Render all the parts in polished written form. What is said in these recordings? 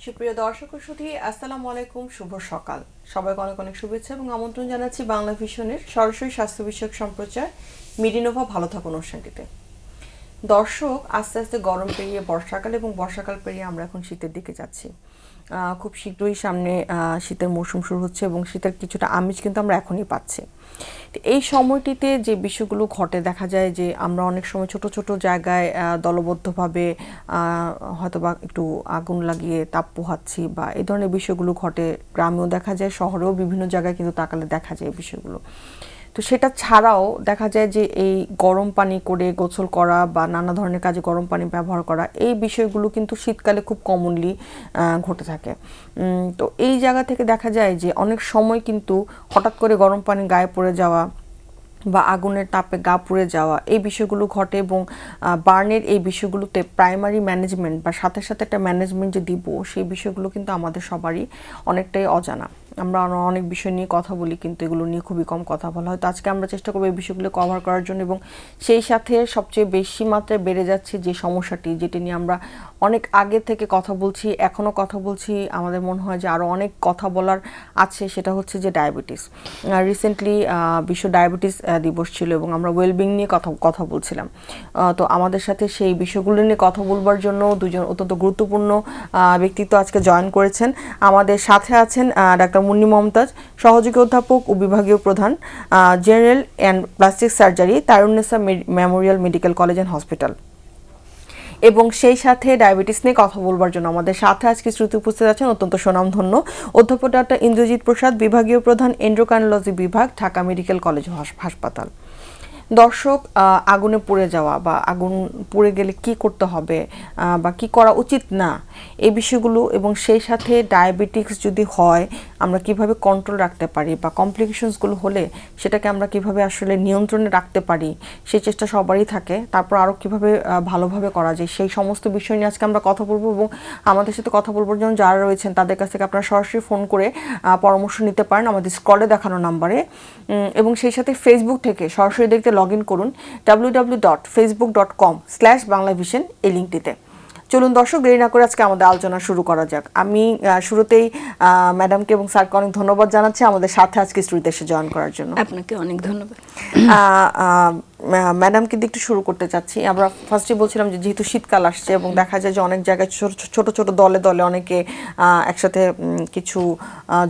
সুপ্রিয় দর্শক ও সুধী, আসসালামু আলাইকুম, শুভ সকাল। সবাইকে অনেক অনেক শুভেচ্ছা এবং আমন্ত্রণ জানাচ্ছি বাংলা ভিশনের সরাসরি স্বাস্থ্য বিষয়ক সম্প্রচার মিডিনোভা ভালো থাকুন অনুষ্ঠানটিতে। দর্শক, আস্তে আস্তে গরম পেরিয়ে বর্ষাকাল এবং বর্ষাকাল পেরিয়ে আমরা এখন শীতের দিকে যাচ্ছি। খুব শীঘ্রই সামনে শীতের মৌসুম শুরু হচ্ছে এবং শীতের কিছুটা আমেজ কিন্তু আমরা এখনই পাচ্ছি। এই সময়টিতে যে বিষয়গুলো ঘটে দেখা যায় যে আমরা অনেক সময় ছোট ছোট জায়গায় দলবদ্ধভাবে হয়তোবা একটু আগুন লাগিয়ে তাপ পোহাচ্ছি বা এই ধরনের বিষয়গুলো ঘটে। গ্রামেও দেখা যায়, শহরেও বিভিন্ন জায়গায় কিন্তু তাকালে দেখা যায় এই বিষয়গুলো। তো সেটা ছাড়াও দেখা যায় যে এই গরম পানি করে গোসল করা বা নানা ধরনের কাজে গরম পানি ব্যবহার করা, এই বিষয়গুলো কিন্তু শীতকালে খুব কমনলি ঘটে থাকে। তো এই জায়গা থেকে দেখা যায় যে অনেক সময় কিন্তু হঠাৎ করে গরম পানি গায়ে পড়ে যাওয়া বা আগুনের তাপে গা পুড়ে যাওয়া, এই বিষয়গুলো ঘটে এবং বার্নের এই বিষয়গুলোতে প্রাইমারি ম্যানেজমেন্ট বা সাথে সাথে একটা ম্যানেজমেন্ট যে দিব, সেই বিষয়গুলো কিন্তু আমাদের সবারই অনেকটাই অজানা। আমরা অনেক বিষয় নিয়ে কথা বলি কিন্তু এগুলো নিয়ে খুবই কম কথা বলা হয়। তো আজকে আমরা চেষ্টা করবো এই বিষয়গুলো কভার করার জন্য এবং সেই সাথে সবচেয়ে বেশি মাত্রায় বেড়ে যাচ্ছে যে সমস্যাটি, যেটি নিয়ে আমরা অনেক আগে থেকে কথা বলছি, এখনও কথা বলছি, আমাদের মনে হয় যে আরও অনেক কথা বলার আছে, সেটা হচ্ছে যে ডায়াবেটিস। রিসেন্টলি বিশ্ব ডায়াবেটিস দিবস ছিল এবং আমরা ওয়েলবিং নিয়ে কথা বলছিলাম। তো আমাদের সাথে সেই বিষয়গুলো নিয়ে কথা বলবার জন্য দুজন অত্যন্ত গুরুত্বপূর্ণ ব্যক্তিত্ব আজকে জয়েন করেছেন। আমাদের সাথে আছেন ডাক্তার মুন্নি মমতাজ, সহযোগী অধ্যাপক ও বিভাগীয় প্রধান, general and plastic surgery, Tarunnessa memorial medical college and hospital. এবং সেই সাথে ডায়াবেটিস নিয়ে কথা বলবার জন্য আমাদের সাথে আজকে শ্রুতি উপস্থিত আছেন অত্যন্ত সুনামধন্য অধ্যাপক ডক্টর ইন্দ্রজিৎ প্রসাদ, বিভাগীয় প্রধান, এন্ডোক্রাইনোলজি বিভাগ, ঢাকা মেডিকেল কলেজ হাসপাতাল। দর্শক, আগুনে পুড়ে যাওয়া বা আগুন পুড়ে গেলে কি করতে হবে বা কি করা উচিত না, এই বিষয়গুলো এবং সেই সাথে ডায়াবেটিক্স যদি হয় আমরা কিভাবে কন্ট্রোল রাখতে পারি বা কমপ্লিকেশনসগুলো হলে সেটাকে আমরা কিভাবে আসলে নিয়ন্ত্রণে রাখতে পারি, সেই চেষ্টা সবারই থাকে। তারপর আরও কিভাবে ভালোভাবে করা যায়, সেই সমস্ত বিষয় নিয়ে আজকে আমরা কথা বলবো এবং আমাদের সাথে কথা বলবার জন্য যারা রয়েছেন তাদের কাছ থেকে আপনারা সরাসরি ফোন করে পরামর্শ নিতে পারেন আমাদের স্ক্রলে দেখানো নাম্বারে। এবং সেই সাথে ফেসবুক থেকে সরাসরি দেখতে লগ ইন করুন www.facebook.com/banglavision এই লিঙ্কটিতে। চলুন দর্শক, দেরি না করে আজকে আমাদের আলোচনা শুরু করা যাক। আমি শুরুতেই ম্যাডামকে এবং স্যারকে অনেক ধন্যবাদ জানাচ্ছি আমাদের সাথে আজকে স্টুডিওতে এসে জয়েন করার জন্য। আপনাকে অনেক ধন্যবাদ। ম্যাডামকে দিয়ে একটু শুরু করতে চাচ্ছি। আমরা ফার্স্টে বলছিলাম যে যেহেতু শীতকাল আসছে এবং দেখা যায় যে অনেক জায়গায় ছোট ছোট দলে দলে অনেকে একসাথে কিছু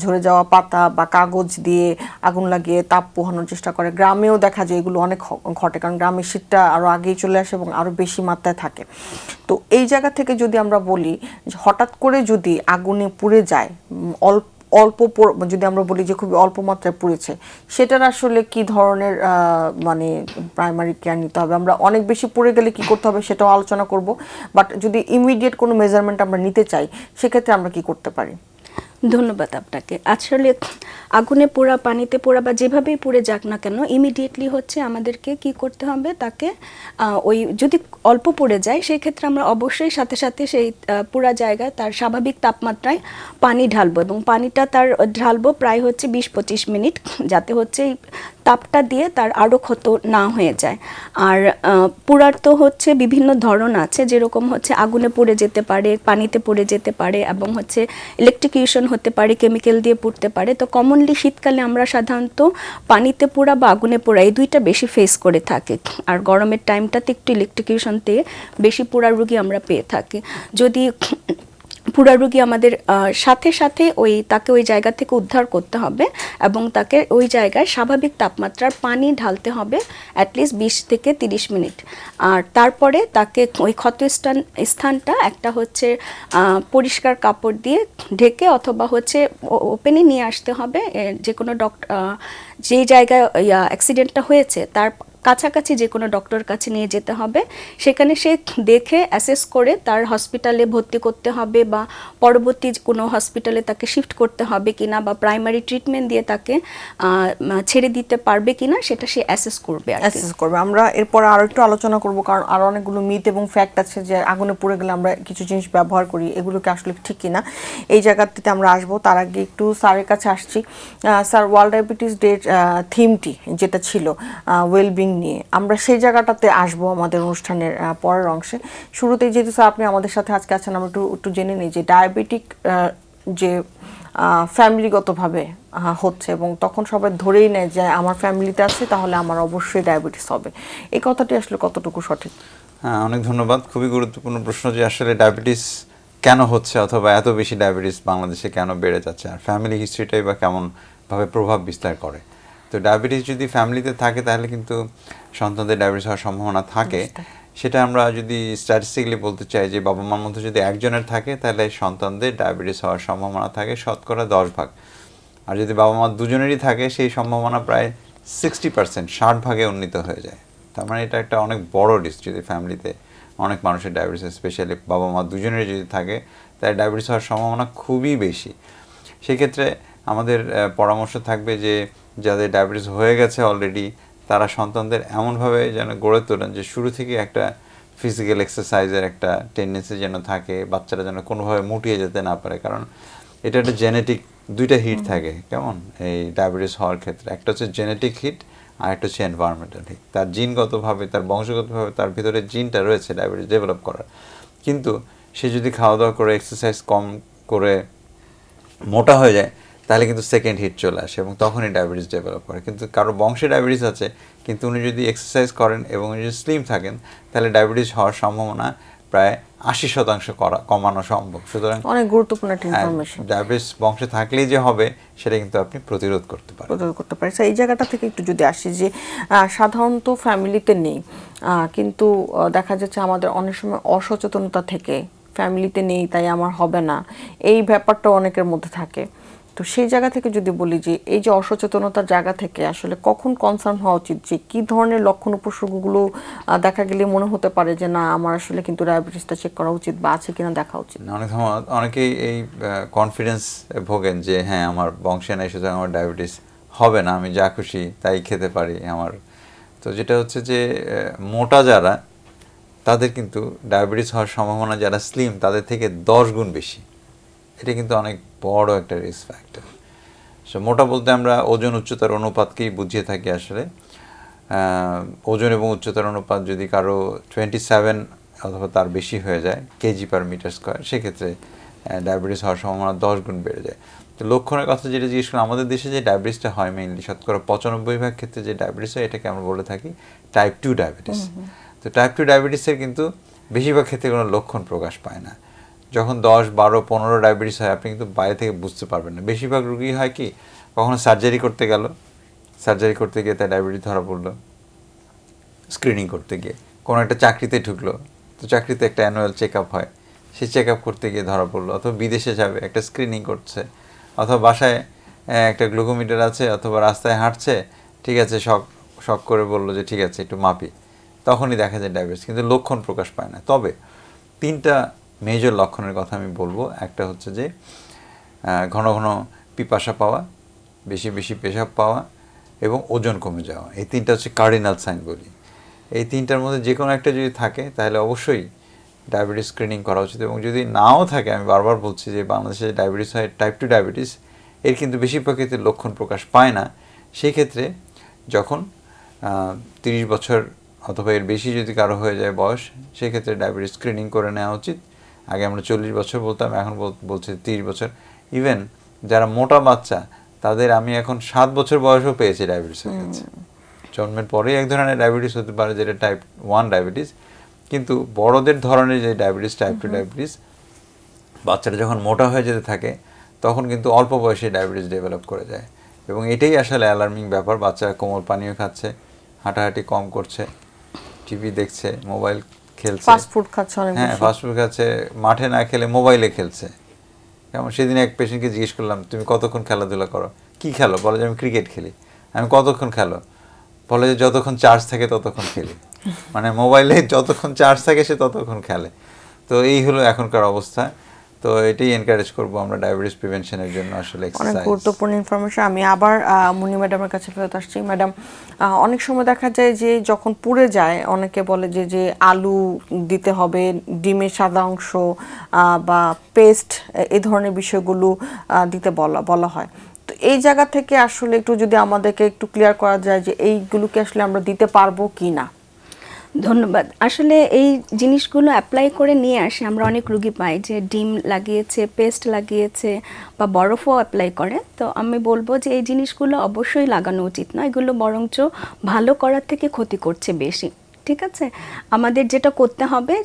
ঝরে যাওয়া পাতা বা কাগজ দিয়ে আগুন লাগিয়ে তাপ পোহানোর চেষ্টা করে। গ্রামেও দেখা যায় এগুলো অনেক ঘটে, কারণ গ্রামের শীতটা আরও আগেই চলে আসে এবং আরও বেশি মাত্রায় থাকে। তো এই জায়গা থেকে যদি আমরা বলি যে হঠাৎ করে যদি আগুনে পুড়ে যায়, অল্প যদি আমরা বলি যে খুবই অল্প মাত্রায় পুড়েছে, সেটার আসলে কি ধরনের মানে প্রাইমারি কেয়ার নিতে হবে? আমরা অনেক বেশি পুড়ে গেলে কি করতে হবে সেটাও আলোচনা করব, বাট যদি ইমিডিয়েট কোনো মেজারমেন্ট আমরা নিতে চাই সেক্ষেত্রে আমরা কি করতে পারি? ধন্যবাদ আপনাকে। আসলে আগুনে পোড়া, পানিতে পোড়া বা যেভাবেই পুড়ে যাক না কেন, ইমিডিয়েটলি হচ্ছে আমাদেরকে কি করতে হবে, তাকে ওই যদি অল্প পড়ে যায় সেই ক্ষেত্রে আমরা অবশ্যই সাথে সাথে সেই পুরা জায়গায় তার স্বাভাবিক তাপমাত্রায় পানি ঢালবো এবং পানিটা তার ঢালবো প্রায় হচ্ছে 20-25 মিনিট, যাতে হচ্ছে তাপটা দিয়ে তার আরও ক্ষত না হয়ে যায়। আর পোড়ার তো হচ্ছে বিভিন্ন ধরন আছে, যেরকম হচ্ছে আগুনে পুড়ে যেতে পারে, পানিতে পুড়ে যেতে পারে এবং হচ্ছে ইলেকট্রিকিউশন হতে পারে, কেমিক্যাল দিয়ে পুড়তে পারে। তো কমনলি শীতকালে আমরা সাধারণত পানিতে পোড়া বা আগুনে পোড়া এই দুইটা বেশি ফেস করে থাকি। আর গরমের টাইমটাতে একটু ইলেকট্রিকিউশন দিয়ে বেশি পোড়ার রোগী আমরা পেয়ে থাকি। যদি পুরা রোগী আমাদের সাথে সাথে তাকে ওই জায়গা থেকে উদ্ধার করতে হবে এবং তাকে ওই জায়গায় স্বাভাবিক তাপমাত্রার পানি ঢালতে হবে অ্যাটলিস্ট 20-30 মিনিট। আর তারপরে তাকে ওই ক্ষত স্থানটা একটা হচ্ছে পরিষ্কার কাপড় দিয়ে ঢেকে অথবা হচ্ছে ওপেনে নিয়ে আসতে হবে। যে কোনো যেই জায়গায় অ্যাক্সিডেন্টটা হয়েছে তার কাছাকাছি যে কোনো ডক্টর কাছে নিয়ে যেতে হবে। সেখানে সে দেখে অ্যাসেস করে তার হসপিটালে ভর্তি করতে হবে বা পরবর্তী কোনো হসপিটালে তাকে শিফট করতে হবে কিনা বা প্রাইমারি ট্রিটমেন্ট দিয়ে তাকে ছেড়ে দিতে পারবে কিনা সেটা সে অ্যাসেস করবে। আমরা এরপর আরও একটু আলোচনা করব, কারণ আরও অনেকগুলো মিথ এবং ফ্যাক্ট আছে যে আগুনে পুড়ে গেলে আমরা কিছু জিনিস ব্যবহার করি, এগুলোকে আসলে ঠিক কিনা এই জায়গাটিতে আমরা আসবো। তার আগে একটু স্যারের কাছে আসছি। স্যার, ওয়ার্ল্ড ডায়াবেটিস ডে থিমটি যেটা ছিল ওয়েলবিং নিয়ে আমরা সেই জায়গাটাতে আসবো আমাদের অনুষ্ঠানের পরের অংশে। শুরুতেই যেহেতু স্যার আপনি আমাদের সাথে আজকে আছেন, আমরা একটু একটু জেনে নিই যে ডায়াবেটিক যে ফ্যামিলিগতভাবে হচ্ছে এবং তখন সবাই ধরেই নেয় যে আমার ফ্যামিলিতে আছে তাহলে আমার অবশ্যই ডায়াবেটিস হবে, এই কথাটি আসলে কতটুকু সঠিক? হ্যাঁ, অনেক ধন্যবাদ। খুবই গুরুত্বপূর্ণ প্রশ্ন যে আসলে ডায়াবেটিস কেন হচ্ছে অথবা এত বেশি ডায়াবেটিস বাংলাদেশে কেন বেড়ে যাচ্ছে, আর ফ্যামিলি হিস্ট্রিটাই বা কেমনভাবে প্রভাব বিস্তার করে। তো ডায়াবেটিস যদি ফ্যামিলিতে থাকে তাহলে কিন্তু সন্তানদের ডায়াবেটিস হওয়ার সম্ভাবনা থাকে। সেটা আমরা যদি স্ট্যাটিস্টিক্যালি বলতে চাই যে বাবা মার মধ্যে যদি একজনের থাকে তাহলে সন্তানদের ডায়াবেটিস হওয়ার সম্ভাবনা থাকে 10% আর যদি বাবা মা দুজনেরই থাকে সেই সম্ভাবনা প্রায় 60%, 60 ভাগে উন্নীত হয়ে যায়। তার মানে এটা একটা অনেক বড় রিস্ক যদি ফ্যামিলিতে অনেক মানুষের ডায়াবেটিস, স্পেশালি বাবা মা দুজনেরই যদি থাকে তাই ডায়াবেটিস হওয়ার সম্ভাবনা খুবই বেশি। সেক্ষেত্রে আমাদের পরামর্শ থাকবে যে যাদের ডায়াবেটিস হয়ে গেছে অলরেডি তারা সন্তানদের এমনভাবে যেন গড়ে তোলেন যে শুরু থেকে একটা ফিজিক্যাল এক্সারসাইজের একটা টেন্ডেন্সি যেন থাকে, বাচ্চারা যেন কোনোভাবে মুটিয়ে যেতে না পারে। কারণ এটা একটা জেনেটিক, দুইটা হিট থাকে কেমন এই ডায়াবেটিস হওয়ার ক্ষেত্রে, একটা হচ্ছে জেনেটিক হিট আর একটা হচ্ছে এনভায়রনমেন্টাল হিট। তার জিনগতভাবে, তার বংশগতভাবে তার ভিতরে জিনটা রয়েছে ডায়াবেটিস ডেভেলপ করার, কিন্তু সে যদি খাওয়া দাওয়া করে এক্সারসাইজ কম করে মোটা হয়ে যায় তাহলে কিন্তু সেকেন্ড হিট চলে আসে এবং তখনই ডায়াবেটিস ডেভেলপ করে। কিন্তু কারো বংশে ডায়াবেটিস আছে কিন্তু উনি যদি এক্সারসাইজ করেন এবং উনি যদি স্লিম থাকেন তাহলে ডায়াবেটিস হওয়ার সম্ভাবনা প্রায় 80% কমানো সম্ভব। সুতরাং অনেক গুরুত্বপূর্ণ একটা ইনফরমেশন। ডায়াবেটিস বংশে থাকলেই যে হবে সেটা কিন্তু আপনি প্রতিরোধ করতে পারেন। এই জায়গাটা থেকে একটু যদি আসি যে সাধারণত ফ্যামিলিতে নেই, কিন্তু দেখা যাচ্ছে আমাদের অনেক সময় অসচেতনতা থেকে ফ্যামিলিতে নেই তাই আমার হবে না, এই ব্যাপারটা অনেকের মধ্যে থাকে। তো সেই জায়গা থেকে যদি বলি যে এই যে অসচেতনতার জায়গা থেকে আসলে কখন কনসার্ন হওয়া উচিত, যে কি ধরনের লক্ষণ উপসর্গগুলো দেখা গেলে মনে হতে পারে যে না আমার আসলে কিন্তু ডায়াবেটিসটা চেক করা উচিত বা আছে কিনা দেখা উচিত? অনেকেই এই কনফিডেন্স ভোগেন যে হ্যাঁ আমার বংশে নাই সুতরাং আমার ডায়াবেটিস হবে না, আমি যা খুশি তাই খেতে পারি আমার। তো যেটা হচ্ছে যে মোটা যারা তাদের কিন্তু ডায়াবেটিস হওয়ার সম্ভাবনা যারা স্লিম তাদের থেকে 10 গুণ বেশি। এটা কিন্তু অনেক বড় একটা রিস্ক ফ্যাক্টর। সো মোটা বলতে আমরা ওজন উচ্চতার অনুপাতকেই বুঝিয়ে থাকি আসলে। ওজন এবং উচ্চতার অনুপাত যদি কারো 27 অথবা তার বেশি হয়ে যায় kg/m², সেক্ষেত্রে ডায়াবেটিস হওয়ার সম্ভাবনা 10 গুণ বেড়ে যায়। তো লক্ষণের কথা যেটা জিজ্ঞেস করলাম, আমাদের দেশে যে ডায়াবেটিসটা হয় মেইনলি 95% ক্ষেত্রে যে ডায়াবেটিস হয় এটাকে আমরা বলে থাকি টাইপ 2 ডায়াবেটিস। তো টাইপ 2 ডায়াবেটিসের কিন্তু বেশিরভাগ ক্ষেত্রে কোনো লক্ষণ প্রকাশ পায় না। যখন 10, 12, 15 ডায়াবেটিস হয় আপনি কিন্তু বাইরে থেকে বুঝতে পারবেন না। বেশিরভাগ রুগী হয় কি, কখনো সার্জারি করতে গেল, সার্জারি করতে গিয়ে তার ডায়াবেটিস ধরা পড়লো, স্ক্রিনিং করতে গিয়ে কোনো একটা চাকরিতে ঢুকলো, তো চাকরিতে একটা অ্যানুয়াল চেক আপ হয়, সেই চেক আপ করতে গিয়ে ধরা পড়লো, অথবা বিদেশে যাবে একটা স্ক্রিনিং করছে, অথবা বাসায় একটা গ্লুকোমিটার আছে, অথবা রাস্তায় হাঁটছে, ঠিক আছে শখ করে বললো যে ঠিক আছে একটু মাপি, তখনই দেখা যায় ডায়াবেটিস, কিন্তু লক্ষণ প্রকাশ পায় না। তবে 3টা মেজর লক্ষণের কথা আমি বলবো। একটা হচ্ছে যে ঘন ঘন পিপাসা পাওয়া, বেশি বেশি পেশাব পাওয়া এবং ওজন কমে যাওয়া। এই 3টা হচ্ছে কার্ডিনাল সাইন বলি। এই 3টার মধ্যে যে কোনো একটা যদি থাকে তাহলে অবশ্যই ডায়াবেটিস স্ক্রিনিং করা উচিত। এবং যদি নাও থাকে, আমি বারবার বলছি যে বাংলাদেশে ডায়াবেটিস হয় টাইপ 2 ডায়াবেটিস, এর কিন্তু বেশিরভাগ ক্ষেত্রে লক্ষণ প্রকাশ পায় না। সেই ক্ষেত্রে যখন 30 বছর অথবা এর বেশি যদি কারো হয়ে যায় বয়স, সেক্ষেত্রে ডায়াবেটিস স্ক্রিনিং করে নেওয়া উচিত। আগে আমরা 40 বছর বলতাম, এখন বলছি 30 বছর। ইভেন যারা মোটা বাচ্চা তাদের আমি এখন 7 বছর বয়সেও পেয়েছি ডায়াবেটিস হয়ে গেছে। জন্মের পরেই এক ধরনের ডায়াবেটিস হতে পারে যেটা টাইপ 1 ডায়াবেটিস, কিন্তু বড়দের ধরনের যে ডায়াবেটিস টাইপ 2 ডায়াবেটিস, বাচ্চারা যখন মোটা হয়ে যেতে থাকে তখন কিন্তু অল্প বয়সে ডায়াবেটিস ডেভেলপ করে যায়। এবং এটাই আসলে অ্যালার্মিং ব্যাপার। বাচ্চারা কোমল পানীয় খাচ্ছে, হাঁটাহাঁটি কম করছে, টিভি দেখছে, মোবাইল খেলছে, ফাস্টফুড খাচ্ছে অনেক বেশি। হ্যাঁ ফাস্টফুড খাচ্ছে, মাঠে না খেলে মোবাইলে খেলছে। যেমন সেদিন এক পেশেন্টকে জিজ্ঞেস করলাম তুমি কতক্ষণ খেলাধুলা করো, কি খেলো, বলে যে আমি ক্রিকেট খেলি। আমি কতক্ষণ খেলো, বলে যে যতক্ষণ চার্জ থাকে ততক্ষণ খেলি। মানে মোবাইলে যতক্ষণ চার্জ থাকে সে ততক্ষণ খেলে। তো এই হলো এখনকার অবস্থা। তো এটাই এনকারেজ করবো আমরা ডায়াবেটিস প্রিভেনশনের জন্য আসলে অনেক এক্সারসাইজ। গুরুত্বপূর্ণ ইনফরমেশন। আমি আবার মুনি ম্যাডামের কাছে ফেরত আসছি। ম্যাডাম, অনেক সময় দেখা যায় যে যখন পুড়ে যায় অনেকে বলে যে যে আলু দিতে হবে, ডিমের সাদা অংশ বা পেস্ট, এই ধরনের বিষয়গুলো দিতে বলা হয়। তো এই জায়গা থেকে আসলে একটু যদি আমাদেরকে একটু ক্লিয়ার করা যায় যে এইগুলোকে আসলে আমরা দিতে পারবো কি না। ধন্যবাদ। আসলে এই জিনিসগুলো অ্যাপ্লাই করে নিয়ে আসে আমরা অনেক রুগী পাই যে ডিম লাগিয়েছে, পেস্ট লাগিয়েছে বা বরফও অ্যাপ্লাই করে। তো আমি বলবো যে এই জিনিসগুলো অবশ্যই লাগানো উচিত না, এগুলো বরঞ্চ ভালো করার থেকে ক্ষতি করছে বেশি। ঠিক আছে, আমাদের যেটা করতে হবে,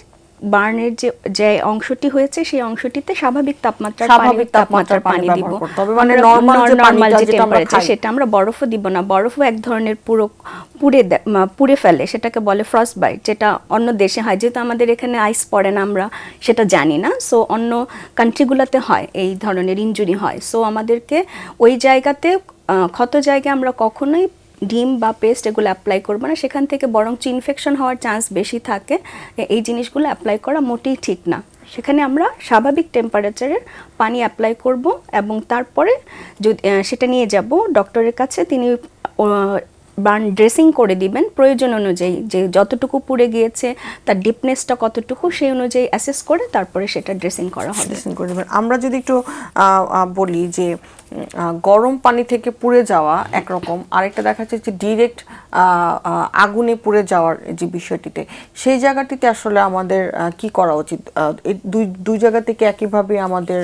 বার্নের যে অংশটি হয়েছে সেই অংশটিতে স্বাভাবিক তাপমাত্রার পানি দিব। মানে নরমাল যে টেম্পারেচার, সেটা আমরা বরফও দিব না। বরফও এক ধরনের পুড়ে ফেলে, সেটাকে বলে ফ্রস্ট বাইট, যেটা অন্য দেশে হয়। যেহেতু আমাদের এখানে আইস পড়ে না, আমরা সেটা জানি না। সো অন্য কান্ট্রিগুলোতে হয়, এই ধরনের ইনজুরি হয়। সো আমাদেরকে ওই জায়গাতে ক্ষত জায়গায় আমরা কখনোই ডিম বা পেস্ট এগুলো অ্যাপ্লাই করবো না, সেখান থেকে বরঞ্চ ইনফেকশন হওয়ার চান্স বেশি থাকে। এই জিনিসগুলো অ্যাপ্লাই করা মোটেই ঠিক না। সেখানে আমরা স্বাভাবিক টেম্পারেচারের পানি অ্যাপ্লাই করব এবং তারপরে যদি সেটা নিয়ে যাব ডক্টরের কাছে, তিনি বার্ন ড্রেসিং করে দিবেন প্রয়োজন অনুযায়ী, যে যতটুকু পুড়ে গিয়েছে তার ডিপনেসটা কতটুকু, সেই অনুযায়ী অ্যাসেস করে তারপরে সেটা ড্রেসিং করা হবে। ড্রেসিং করে দিবেন। আমরা যদি একটু বলি যে গরম পানি থেকে পুড়ে যাওয়া একরকম, আরেকটা দেখা যাচ্ছে যে ডিরেক্ট আগুনে পুড়ে যাওয়ার যে বিষয়টিতে, সেই জায়গাটিতে আসলে আমাদের কি করা উচিত? এই দুই জায়গা থেকে একইভাবে আমাদের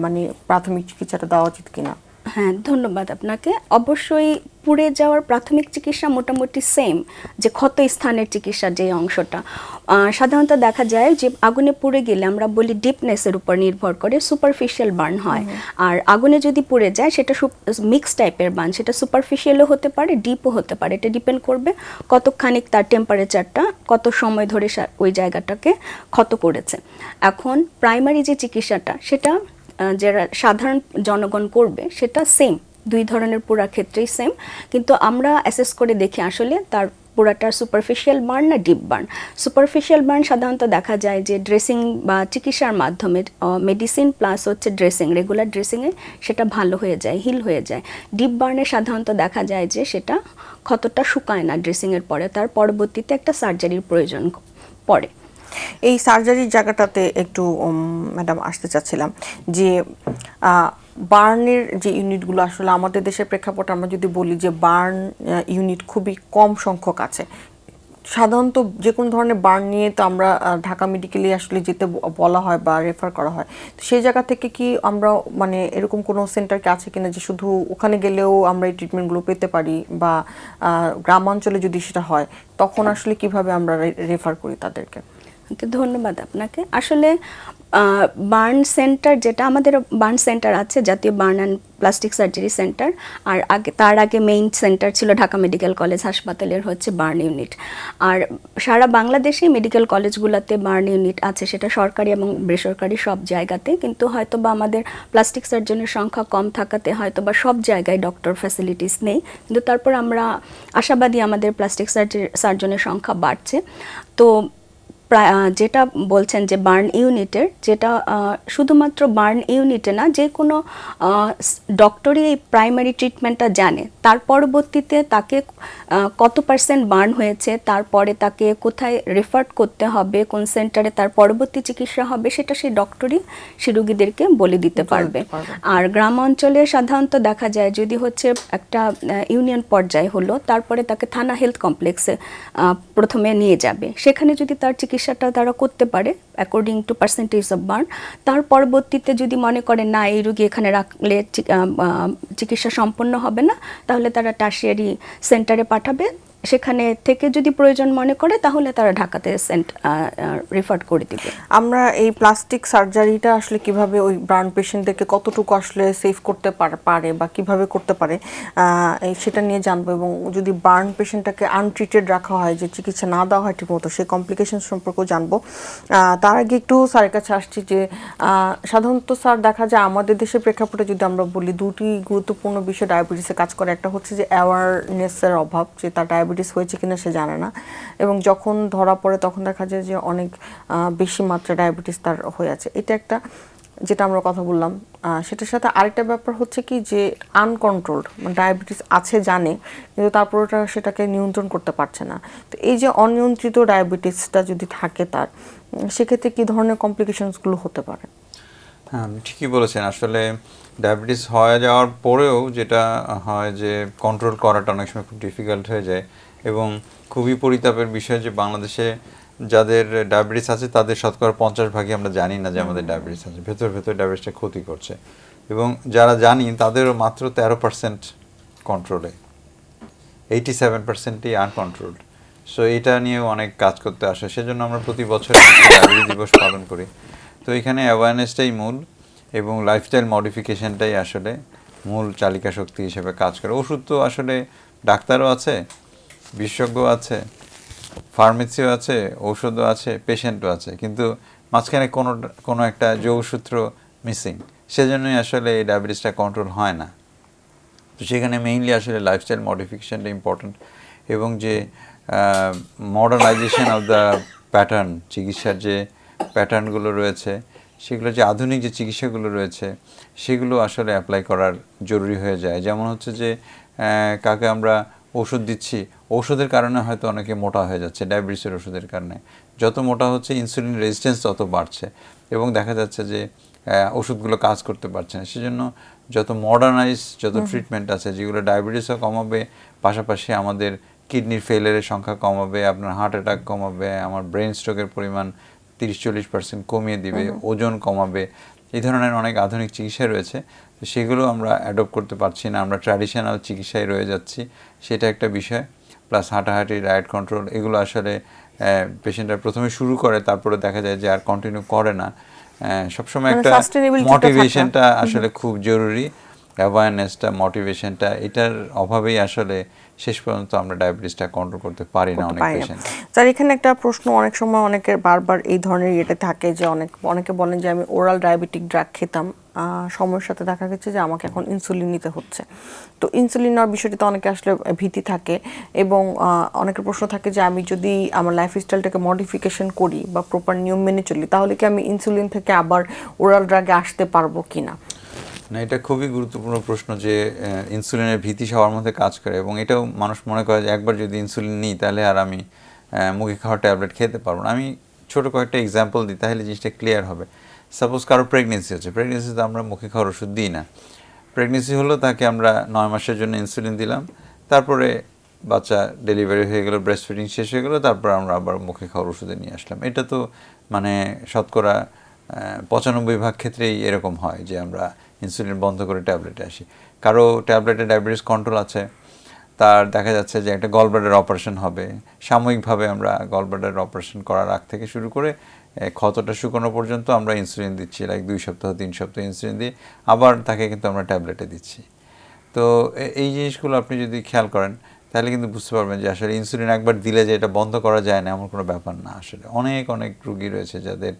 মানে প্রাথমিক চিকিৎসাটা দেওয়া উচিত কিনা? হ্যাঁ, ধন্যবাদ আপনাকে। অবশ্যই পুড়ে যাওয়ার প্রাথমিক চিকিৎসা মোটামুটি সেম, যে ক্ষত স্থানের চিকিৎসা যে অংশটা সাধারণত দেখা যায় যে আগুনে পুড়ে গেলে আমরা বলি ডিপনেসের উপর নির্ভর করে সুপারফিশিয়াল বার্ন হয়। আর আগুনে যদি পুড়ে যায় সেটা মিক্স টাইপের বার্ন, সেটা সুপারফিশিয়ালও হতে পারে, ডিপও হতে পারে। এটা ডিপেন্ড করবে কতখানিক তার টেম্পারেচারটা, কত সময় ধরে ওই জায়গাটাকে ক্ষত করেছে। এখন প্রাইমারি যে চিকিৎসাটা, সেটা যারা সাধারণ জনগণ করবে সেটা সেম, দুই ধরনের পোড়া ক্ষেত্রেই সেম। কিন্তু আমরা অ্যাসেস করে দেখি আসলে তার পোড়াটার সুপারফিশিয়াল বার্ন না ডিপ বার্ন। সুপারফিশিয়াল বার্ন সাধারণত দেখা যায় যে ড্রেসিং বা চিকিৎসার মাধ্যমে, মেডিসিন প্লাস হচ্ছে ড্রেসিং, রেগুলার ড্রেসিংয়ে সেটা ভালো হয়ে যায়, হিল হয়ে যায়। ডিপ বার্নে সাধারণত দেখা যায় যে সেটা ক্ষতটা শুকায় না ড্রেসিংয়ের পরে, তার পরবর্তীতে একটা সার্জারির প্রয়োজন পড়ে। এই সার্জারির জায়গাটাতে একটু ম্যাডাম আসতে চাচ্ছিলাম যে বার্নের যে ইউনিটগুলো আসলে আমাদের দেশের প্রেক্ষাপটে আমরা যদি বলি যে বার্ন ইউনিট খুবই কম সংখ্যক আছে। সাধারণত যে কোনো ধরনের বার্ন নিয়ে তো আমরা ঢাকা মেডিকেলে আসলে যেতে বলা হয় বা রেফার করা হয়। তো সেই জায়গা থেকে কি আমরা মানে এরকম কোনো সেন্টার কি আছে কিনা যে শুধু ওখানে গেলেও আমরা এই ট্রিটমেন্টগুলো পেতে পারি, বা গ্রামাঞ্চলে যদি সেটা হয় তখন আসলে কিভাবে আমরা রেফার করি তাদেরকে? ধন্যবাদ আপনাকে। আসলে বার্ন সেন্টার, যেটা আমাদের বার্ন সেন্টার আছে, জাতীয় burn and plastic surgery centre, আর তার আগে মেইন সেন্টার ছিল ঢাকা মেডিকেল কলেজ হাসপাতালের হচ্ছে বার্ন ইউনিট। আর সারা বাংলাদেশে মেডিকেল কলেজগুলোতে বার্ন ইউনিট আছে, সেটা সরকারি এবং বেসরকারি সব জায়গাতে। কিন্তু হয়তো বা আমাদের প্লাস্টিক সার্জনের সংখ্যা কম থাকাতে হয়তো বা সব জায়গায় ডক্টর ফ্যাসিলিটিস নেই। কিন্তু তারপর আমরা আশাবাদী আমাদের প্লাস্টিক সার্জনের সংখ্যা বাড়ছে। তো যেটা বলছেন যে বার্ন ইউনিটের, যেটা শুধুমাত্র বার্ন ইউনিটে না, যে কোনো ডক্টরই এই প্রাইমারি ট্রিটমেন্টটা জানে। তার পরবর্তীতে তাকে কত পার্সেন্ট বার্ন হয়েছে, তারপরে তাকে কোথায় রেফার করতে হবে, কোন সেন্টারে তার পরবর্তী চিকিৎসা হবে, সেটা সেই ডক্টরই সে রোগীদেরকে বলে দিতে পারবে। আর গ্রাম অঞ্চলে সাধারণত দেখা যায় যদি হচ্ছে একটা ইউনিয়ন পর্যায়ে হলো, তারপরে তাকে থানা হেলথ কমপ্লেক্সে প্রথমে নিয়ে যাবে। সেখানে যদি তার চিকিৎসাটা তারা করতে পারে according to percentage of burn, তার পরবর্তীতে যদি মনে করে না এই রোগী এখানে রাখলে চিকিৎসা সম্পন্ন হবে না, তাহলে তারা টার্সিয়ারি সেন্টারে পাঠাবে। সেখানে থেকে যদি প্রয়োজন মনে করে তাহলে তারা ঢাকাতে রেফার করে দিবে। আমরা এই প্লাস্টিক সার্জারিটা আসলে কিভাবে ওই বার্ন পেশেন্টদেরকে কতটুকু আসলে সেভ করতে পারে বা কিভাবে করতে পারে সেটা নিয়ে জানবো। এবং যদি বার্ন পেশেন্টটাকে আনট্রিটেড রাখা হয়, যে চিকিৎসা না দেওয়া হয় ঠিকমতো, সেই কমপ্লিকেশন সম্পর্কেও জানবো। তার আগে একটু স্যারের কাছে আসছি যে সাধারণত স্যার দেখা যায় আমাদের দেশের প্রেক্ষাপটে যদি আমরা বলি, দুটি গুরুত্বপূর্ণ বিষয় ডায়াবেটিসে কাজ করে। একটা হচ্ছে যে অ্যাওয়ারনেসের অভাব, যে তার ডায়াবেটিস হয়েছে কিনা সে জানে না, এবং যখন ধরা পড়ে তখন দেখা যায় যে অনেক বেশি মাত্রা ডায়াবেটিস তার হয়ে আছে। এটা একটা, যেটা আমরা কথা বললাম। সেটার সাথে আরেকটা ব্যাপার হচ্ছে কি যে আনকন্ট্রোলড, মানে ডায়াবেটিস আছে জানে কিন্তু তারপর সেটাকে নিয়ন্ত্রণ করতে পারছে না। তো এই যে অনিয়ন্ত্রিত ডায়াবেটিসটা যদি থাকে তার, সেক্ষেত্রে কি ধরনের কমপ্লিকেশনসগুলো হতে পারে? হ্যাঁ, আপনি ঠিকই বলেছেন। আসলে ডায়াবেটিস হয়ে যাওয়ার পরেও যেটা হয় যে কন্ট্রোল করাটা অনেক সময় খুব ডিফিকাল্ট হয়ে যায়, এবং খুবই পরিতাপের বিষয় যে বাংলাদেশে যাদের ডায়াবেটিস আছে তাদের শতকরা 50 ভাগই আমরা জানি না যে আমাদের ডায়াবেটিস আছে, ভেতর ভেতর ডায়াবেটিসটা ক্ষতি করছে, এবং যারা জানি তাদেরও মাত্র 13% কন্ট্রোলে, 87%ই আনকন্ট্রোলড। সো এটা নিয়েও অনেক কাজ করতে আসে, সেজন্য আমরা প্রতি বছর ডায়াবেটিস দিবস পালন করি। তো এখানে অ্যাওয়ারনেসটাই মূল, এবং লাইফস্টাইল মডিফিকেশনটাই আসলে মূল চালিকা শক্তি হিসেবে কাজ করে। ওষুধ তো আসলে ডাক্তারও আছে, বিশেষজ্ঞ আছে, ফার্মেসিও আছে, ঔষধও আছে, পেশেন্টও আছে, কিন্তু মাঝখানে কোনো একটা যোগসূত্র মিসিং, সেজন্যই আসলে এই ডায়াবেটিসটা কন্ট্রোল হয় না। তো সেখানে মেইনলি আসলে লাইফস্টাইল মডিফিকেশানটা ইম্পর্ট্যান্ট, এবং যে মডার্নাইজেশন অফ দ্য প্যাটার্ন, চিকিৎসার যে প্যাটার্নগুলো রয়েছে, সেগুলো যে আধুনিক যে চিকিৎসাগুলো রয়েছে সেগুলো আসলে অ্যাপ্লাই করার জরুরি হয়ে যায়। যেমন হচ্ছে যে কাকে আমরা ওষুধ দিচ্ছি, ওষুধের কারণে হয়তো অনেকে মোটা হয়ে যাচ্ছে, ডায়াবেটিসের ওষুধের কারণে যত মোটা হচ্ছে ইনসুলিন রেজিস্ট্যান্স তত বাড়ছে, এবং দেখা যাচ্ছে যে ওষুধগুলো কাজ করতে পারছে না। সেজন্য যত মডার্নাইজ যত ট্রিটমেন্ট আছে যেগুলো ডায়াবেটিসও কমাবে, পাশাপাশি আমাদের কিডনির ফেলিয়ারের সংখ্যা কমাবে, আপনার হার্ট অ্যাটাক কমাবে, আমার ব্রেন স্ট্রোকের পরিমাণ 30-40% কমিয়ে দিবে, ওজন কমাবে, এই ধরনের অনেক আধুনিক চিকিৎসা রয়েছে। তো সেগুলো আমরা অ্যাডপ্ট করতে পারছি না, আমরা ট্র্যাডিশনাল চিকিৎসায় রয়ে যাচ্ছি, সেটা একটা বিষয়। প্লাস হাঁটাহাঁটি, ডায়েট কন্ট্রোল, এগুলো আসলে পেশেন্টরা প্রথমে শুরু করে, তারপরে দেখা যায় যে আর কন্টিনিউ করে না। সবসময় একটা মোটিভেশনটা আসলে খুব জরুরি, অ্যাওয়ারনেসটা, মোটিভেশনটা, এটার অভাবেই আসলে শেষ পর্যন্ত আমরা ডায়াবেটিসটা কন্ট্রোল করতে পারি না অনেক পেশেন্ট। স্যার এখানে একটা প্রশ্ন অনেক সময় অনেকের বারবার এই ধরনের ইয়েটা থাকে যে অনেকে বলেন যে আমি ওরাল ডায়াবেটিক ড্রাগ খেতাম, সময়ের সাথে দেখা গেছে যে আমাকে এখন ইনসুলিন নিতে হচ্ছে। তো ইনসুলিন নেওয়ার বিষয়টিতে অনেকে আসলে ভীতি থাকে, এবং অনেকের প্রশ্ন থাকে যে আমি যদি আমার লাইফস্টাইলটাকে মডিফিকেশন করি বা প্রপার নিয়ম মেনে চলি, তাহলে কি আমি ইনসুলিন থেকে আবার ওরাল ড্রাগে আসতে পারবো কিনা? না, এটা খুবই গুরুত্বপূর্ণ প্রশ্ন যে ইনসুলিনের ভীতি সবার মধ্যে কাজ করে, এবং এটাও মানুষ মনে করে যে একবার যদি ইনসুলিন নিই তাহলে আর আমি মুখে খাওয়া ট্যাবলেট খেতে পারবো না। আমি ছোট কয়েকটা এক্সাম্পল দিই, তাহলে জিনিসটা ক্লিয়ার হবে। সাপোজ কারো প্রেগনেন্সি হচ্ছে, প্রেগনেন্সিতে আমরা মুখে খাওয়ার ওষুধ দিই না। প্রেগনেন্সি হলো, তাকে আমরা 9 মাসের জন্য ইনসুলিন দিলাম, তারপরে বাচ্চা ডেলিভারি হয়ে গেলো, ব্রেস্ট ফিডিং শেষ হয়ে গেলো, তারপর আমরা আবার মুখে খাওয়ার ওষুধে নিয়ে আসলাম। এটা তো মানে শতকরা 95% ক্ষেত্রেই এরকম হয় যে আমরা ইনসুলিন বন্ধ করে ট্যাবলেটে আসি। কারো ট্যাবলেটে ডায়াবেটিস কন্ট্রোল আছে, তার দেখা যাচ্ছে যে একটা গলব্লাডার অপারেশন হবে, সাময়িকভাবে আমরা গলব্লাডার অপারেশন করার আগ থেকে শুরু করে ক্ষতটা শুকানো পর্যন্ত আমরা ইনসুলিন দিচ্ছি, লাইক 2 সপ্তাহ 3 সপ্তাহ ইনসুলিন দিয়ে আবার তাকে কিন্তু আমরা ট্যাবলেটে দিচ্ছি। তো এই জিনিসগুলো আপনি যদি খেয়াল করেন তাহলে কিন্তু বুঝতে পারবেন যে আসলে ইনসুলিন একবার দিলে যে এটা বন্ধ করা যায় না এমন কোনো ব্যাপার না। আসলে অনেক অনেক রুগী রয়েছে যাদের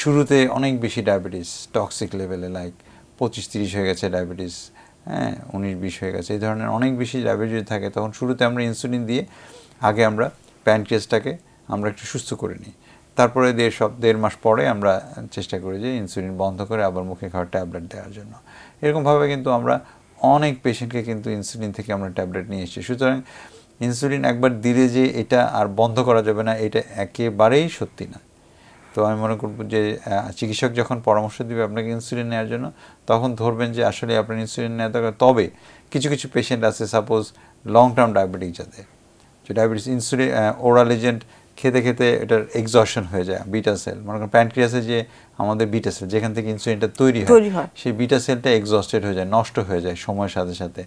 শুরুতে অনেক বেশি ডায়াবেটিস, টক্সিক লেভেলে, লাইক 25-30 হয়ে গেছে ডায়াবেটিস, 19-20 হয়ে গেছে, এই ধরনের অনেক বেশি ডায়াবেটিস থাকে। তখন শুরুতে আমরা ইনসুলিন দিয়ে আগে আমরা প্যানক্রিয়াসটাকে আমরা একটু সুস্থ করে নিই, তারপরে 1.5 মাস পরে আমরা চেষ্টা করি যে ইনসুলিন বন্ধ করে আবার মুখে খাওয়ার ট্যাবলেট দেওয়ার জন্য। এরকমভাবে কিন্তু আমরা অনেক পেশেন্টকে কিন্তু ইনসুলিন থেকে আমরা ট্যাবলেট নিয়ে এসেছি। সুতরাং ইনসুলিন একবার দিলে যে এটা আর বন্ধ করা যাবে না, এটা একেবারেই সত্যি না। তো আমি মনে করব যে চিকিৎসক যখন পরামর্শ দেবে আপনাকে ইনসুলিন নেওয়ার জন্য, তখন ধরবেন যে আসলে আপনার ইনসুলিন নেওয়া দরকার। তবে কিছু কিছু পেশেন্ট আছে, সাপোজ লং টার্ম ডায়াবেটিক, যাদের যে ডায়াবেটিস ইনসুলিন ওরাল এজেন্ট খেতে খেতে এটার এক্সজশন হয়ে যায়, বিটা সেল, মনে করেন প্যানক্রিয়াসে যে আমাদের বিটা সেল যেখান থেকে ইনসুলিনটা তৈরি হয়, সেই বিটা সেলটা এক্সস্টেড হয়ে যায়, নষ্ট হয়ে যায় সময়ের সাথে সাথে।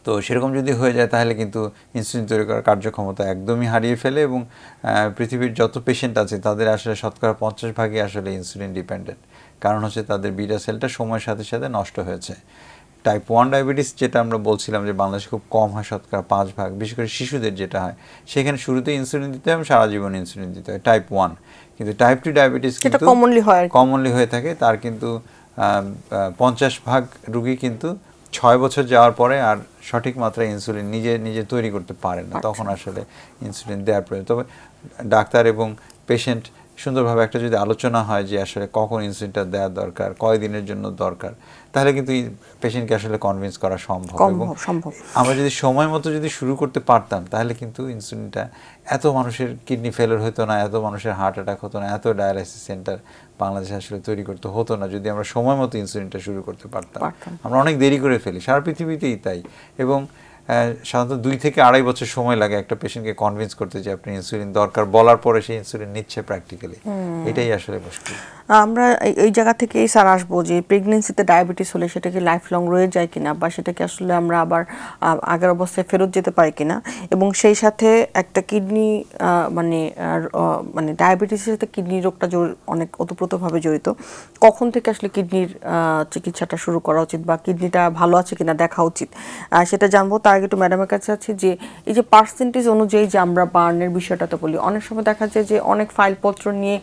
তো সেরকম যদি হয়ে যায় তাহলে কিন্তু ইনসুলিন তৈরি করার কার্যক্ষমতা একদমই হারিয়ে ফেলে, এবং পৃথিবীর যত পেশেন্ট আছে তাদের আসলে শতকরা 50% আসলে ইনসুলিন ডিপেন্ডেন্ট। কারণ হচ্ছে তাদের বিটা সেলটা সময়ের সাথে সাথে নষ্ট হয়েছে। টাইপ 1 ডায়াবেটিস যেটা আমরা বলছিলাম যে বাংলাদেশে খুব কম হয়, শতকরা 5%, বিশেষ করে শিশুদের যেটা হয়, সেখানে শুরুতে ইনসুলিন দিতে হয়, সারা জীবন ইনসুলিন দিতে হয়, টাইপ 1। কিন্তু টাইপ 2 ডায়াবেটিস কিন্তু কমনলি হয়ে থাকে, তার কিন্তু 50% রুগী কিন্তু 6 বছর যাওয়ার পরে আর সঠিক মাত্রায় ইনসুলিন নিজে তৈরি করতে পারে না, তখন আসলে ইনসুলিন দেওয়ার প্রয়োজন। তবে ডাক্তার এবং পেশেন্ট সুন্দরভাবে একটা যদি আলোচনা হয় যে আসলে কখন ইনসুলিনটা দেওয়া দরকার, কয় দিনের জন্য দরকার, তাহলে কিন্তু পেশেন্টকে আসলে কনভিন্স করা সম্ভব। এবং সম্ভব। আমরা যদি সময় মতো যদি শুরু করতে পারতাম তাহলে কিন্তু ইনসুলিনটা এত মানুষের কিডনি ফেলিওর হতো না, এত মানুষের হার্ট অ্যাটাক হতো না, এত ডায়ালাইসিস সেন্টার বাংলাদেশে আসলে তৈরি করতে হতো না যদি আমরা সময় মতো ইনসুলিনটা শুরু করতে পারতাম। আমরা অনেক দেরি করে ফেলি, সারা পৃথিবীতেই তাই। এবং সাধারণত 2 থেকে 2.5 বছর সময় লাগে একটা পেশেন্টকে কনভিন্স করতে যে আপনি ইনসুলিন দরকার বলার পরে সেই ইনসুলিন নিচ্ছে প্র্যাকটিক্যালি। এটাই আসলে মুশকিল। আমরা এই জায়গা থেকেই স্যার আসবো যে প্রেগনেন্সিতে ডায়াবেটিস হলে সেটা কি লাইফ লং রয়ে যায় কিনা, বা সেটাকে আসলে আমরা আবার আগের অবস্থায় ফেরত যেতে পারি কিনা, এবং সেই সাথে একটা কিডনি মানে ডায়াবেটিসের সাথে কিডনি রোগটা অনেক ওতপ্রোতভাবে জড়িত। কখন থেকে আসলে কিডনির চিকিৎসাটা শুরু করা উচিত বা কিডনিটা ভালো আছে কিনা দেখা উচিত, সেটা জানবো। তার আগে একটু ম্যাডামের কাছে আছে যে এই যে পার্সেন্টেজ অনুযায়ী যে আমরা বার্নের বিষয়টা তো বলি, অনেক সময় দেখা যায় যে অনেক ফাইলপত্র নিয়ে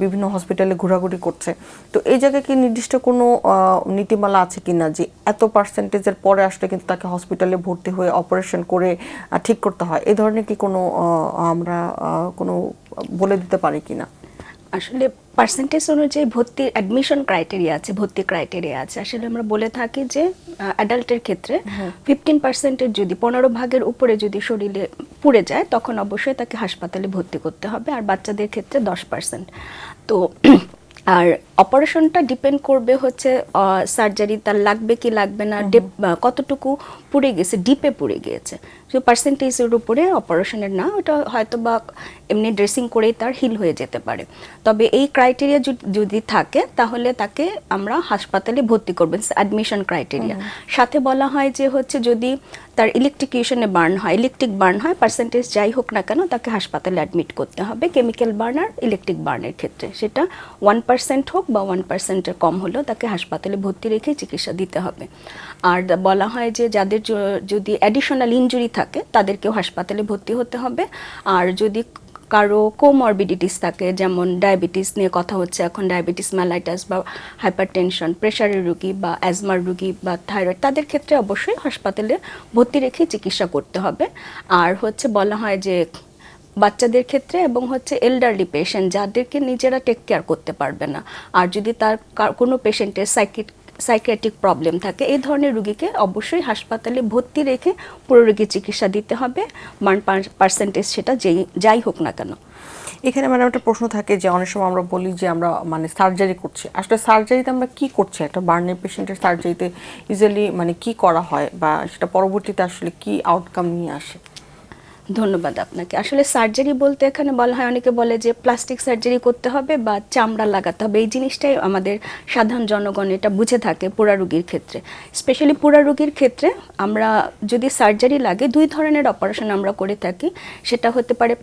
বিভিন্ন হসপিটালে ঘোরাঘুরি করছে। তো এই জায়গায় কি নির্দিষ্ট কোনো নীতিমালা আছে কিনা যে এত পার্সেন্টেজের পরে আসলে কিন্তু তাকে হসপিটালে ভর্তি হয়ে অপারেশন করে ঠিক করতে হয়, এই ধরনের কি কোনো আমরা কোনো বলে দিতে পারি কিনা? আসলে পার্সেন্টেজ অনুযায়ী ভর্তির অ্যাডমিশন ক্রাইটেরিয়া আছে, ভর্তি ক্রাইটেরিয়া আছে। আসলে আমরা বলে থাকি যে অ্যাডাল্টের ক্ষেত্রে 15%-এর যদি 15 ভাগের উপরে যদি শরীরে পুড়ে যায় তখন অবশ্যই তাকে হাসপাতালে ভর্তি করতে হবে, আর বাচ্চাদের ক্ষেত্রে 10%। তো আর অপারেশনটা ডিপেন্ড করবে হচ্ছে সার্জারি তার লাগবে কি লাগবে না, কতটুকু পুড়ে গেছে, ডিপে পুড়ে গিয়েছে। তো পার্সেন্টেজের উপরে অপারেশনের না, ওটা হয়তো বা এমনি ড্রেসিং করেই তার হিল হয়ে যেতে পারে। তবে এই ক্রাইটেরিয়া যদি থাকে তাহলে তাকে আমরা হাসপাতালে ভর্তি করবেন, অ্যাডমিশন ক্রাইটেরিয়া। সাথে বলা হয় যে হচ্ছে যদি তার ইলেকট্রিকিউশনে ইলেকট্রিক বার্ন হয়, পার্সেন্টেজ যাই হোক না কেন তাকে হাসপাতালে অ্যাডমিট করতে হবে। কেমিক্যাল বার্ন আর ইলেকট্রিক বার্নের ক্ষেত্রে সেটা 1% হোক বা 1%-এর কম হলেও তাকে হাসপাতালে ভর্তি রেখে চিকিৎসা দিতে হবে। আর বলা হয় যে যাদের যদি অ্যাডিশনাল ইনজুরি থাকে তাদেরকেও হাসপাতালে ভর্তি হতে হবে। আর যদি কারো কোমরবিডিটিস থাকে, যেমন ডায়াবেটিস নিয়ে কথা হচ্ছে এখন, ডায়াবেটিস মেলাইটাস বা হাইপারটেনশন, প্রেশারের রোগী বা অ্যাজমার রোগী বা থাইরয়েড, তাদের ক্ষেত্রে অবশ্যই হাসপাতালে ভর্তি রেখে চিকিৎসা করতে হবে। আর হচ্ছে বলা হয় যে বাচ্চাদের ক্ষেত্রে এবং হচ্ছে এল্ডারলি পেশেন্ট যাদেরকে নিজেরা টেক কেয়ার করতে পারবে না, আর যদি তার কোনো পেশেন্টের সাইকিয়াট্রিক প্রবলেম থাকে, এই ধরনের রোগীকে অবশ্যই হাসপাতালে ভর্তি রেখে পুরো রোগীর চিকিৎসা দিতে হবে, পার্সেন্টেজ সেটা যাই হোক না কেন। এখানে মানে একটা প্রশ্ন থাকে যে অনেক সময় আমরা বলি যে আমরা মানে সার্জারি করছি, আসলে সার্জারিতে আমরা কি করছি? একটা বার্নের পেশেন্টের সার্জারিতে ইউজুয়ালি মানে কি করা হয় বা সেটা পরবর্তীতে আসলে কি আউটকাম নিয়ে আসে? ধন্যবাদ আপনাকে। আসলে সার্জারি বলতে এখানে বলা হয়, অনেকে বলে যে প্লাস্টিক সার্জারি করতে হবে বা চামড়া লাগাতে হবে। এই জিনিসটাই আমাদের সাধারণ জনগণ এটা বুঝে থাকে পোড়া রোগীর ক্ষেত্রে। স্পেশালি পোড়া রোগীর ক্ষেত্রে আমরা যদি সার্জারি লাগে, 2 ধরনের অপারেশন আমরা করে থাকি। সেটা হতে পারে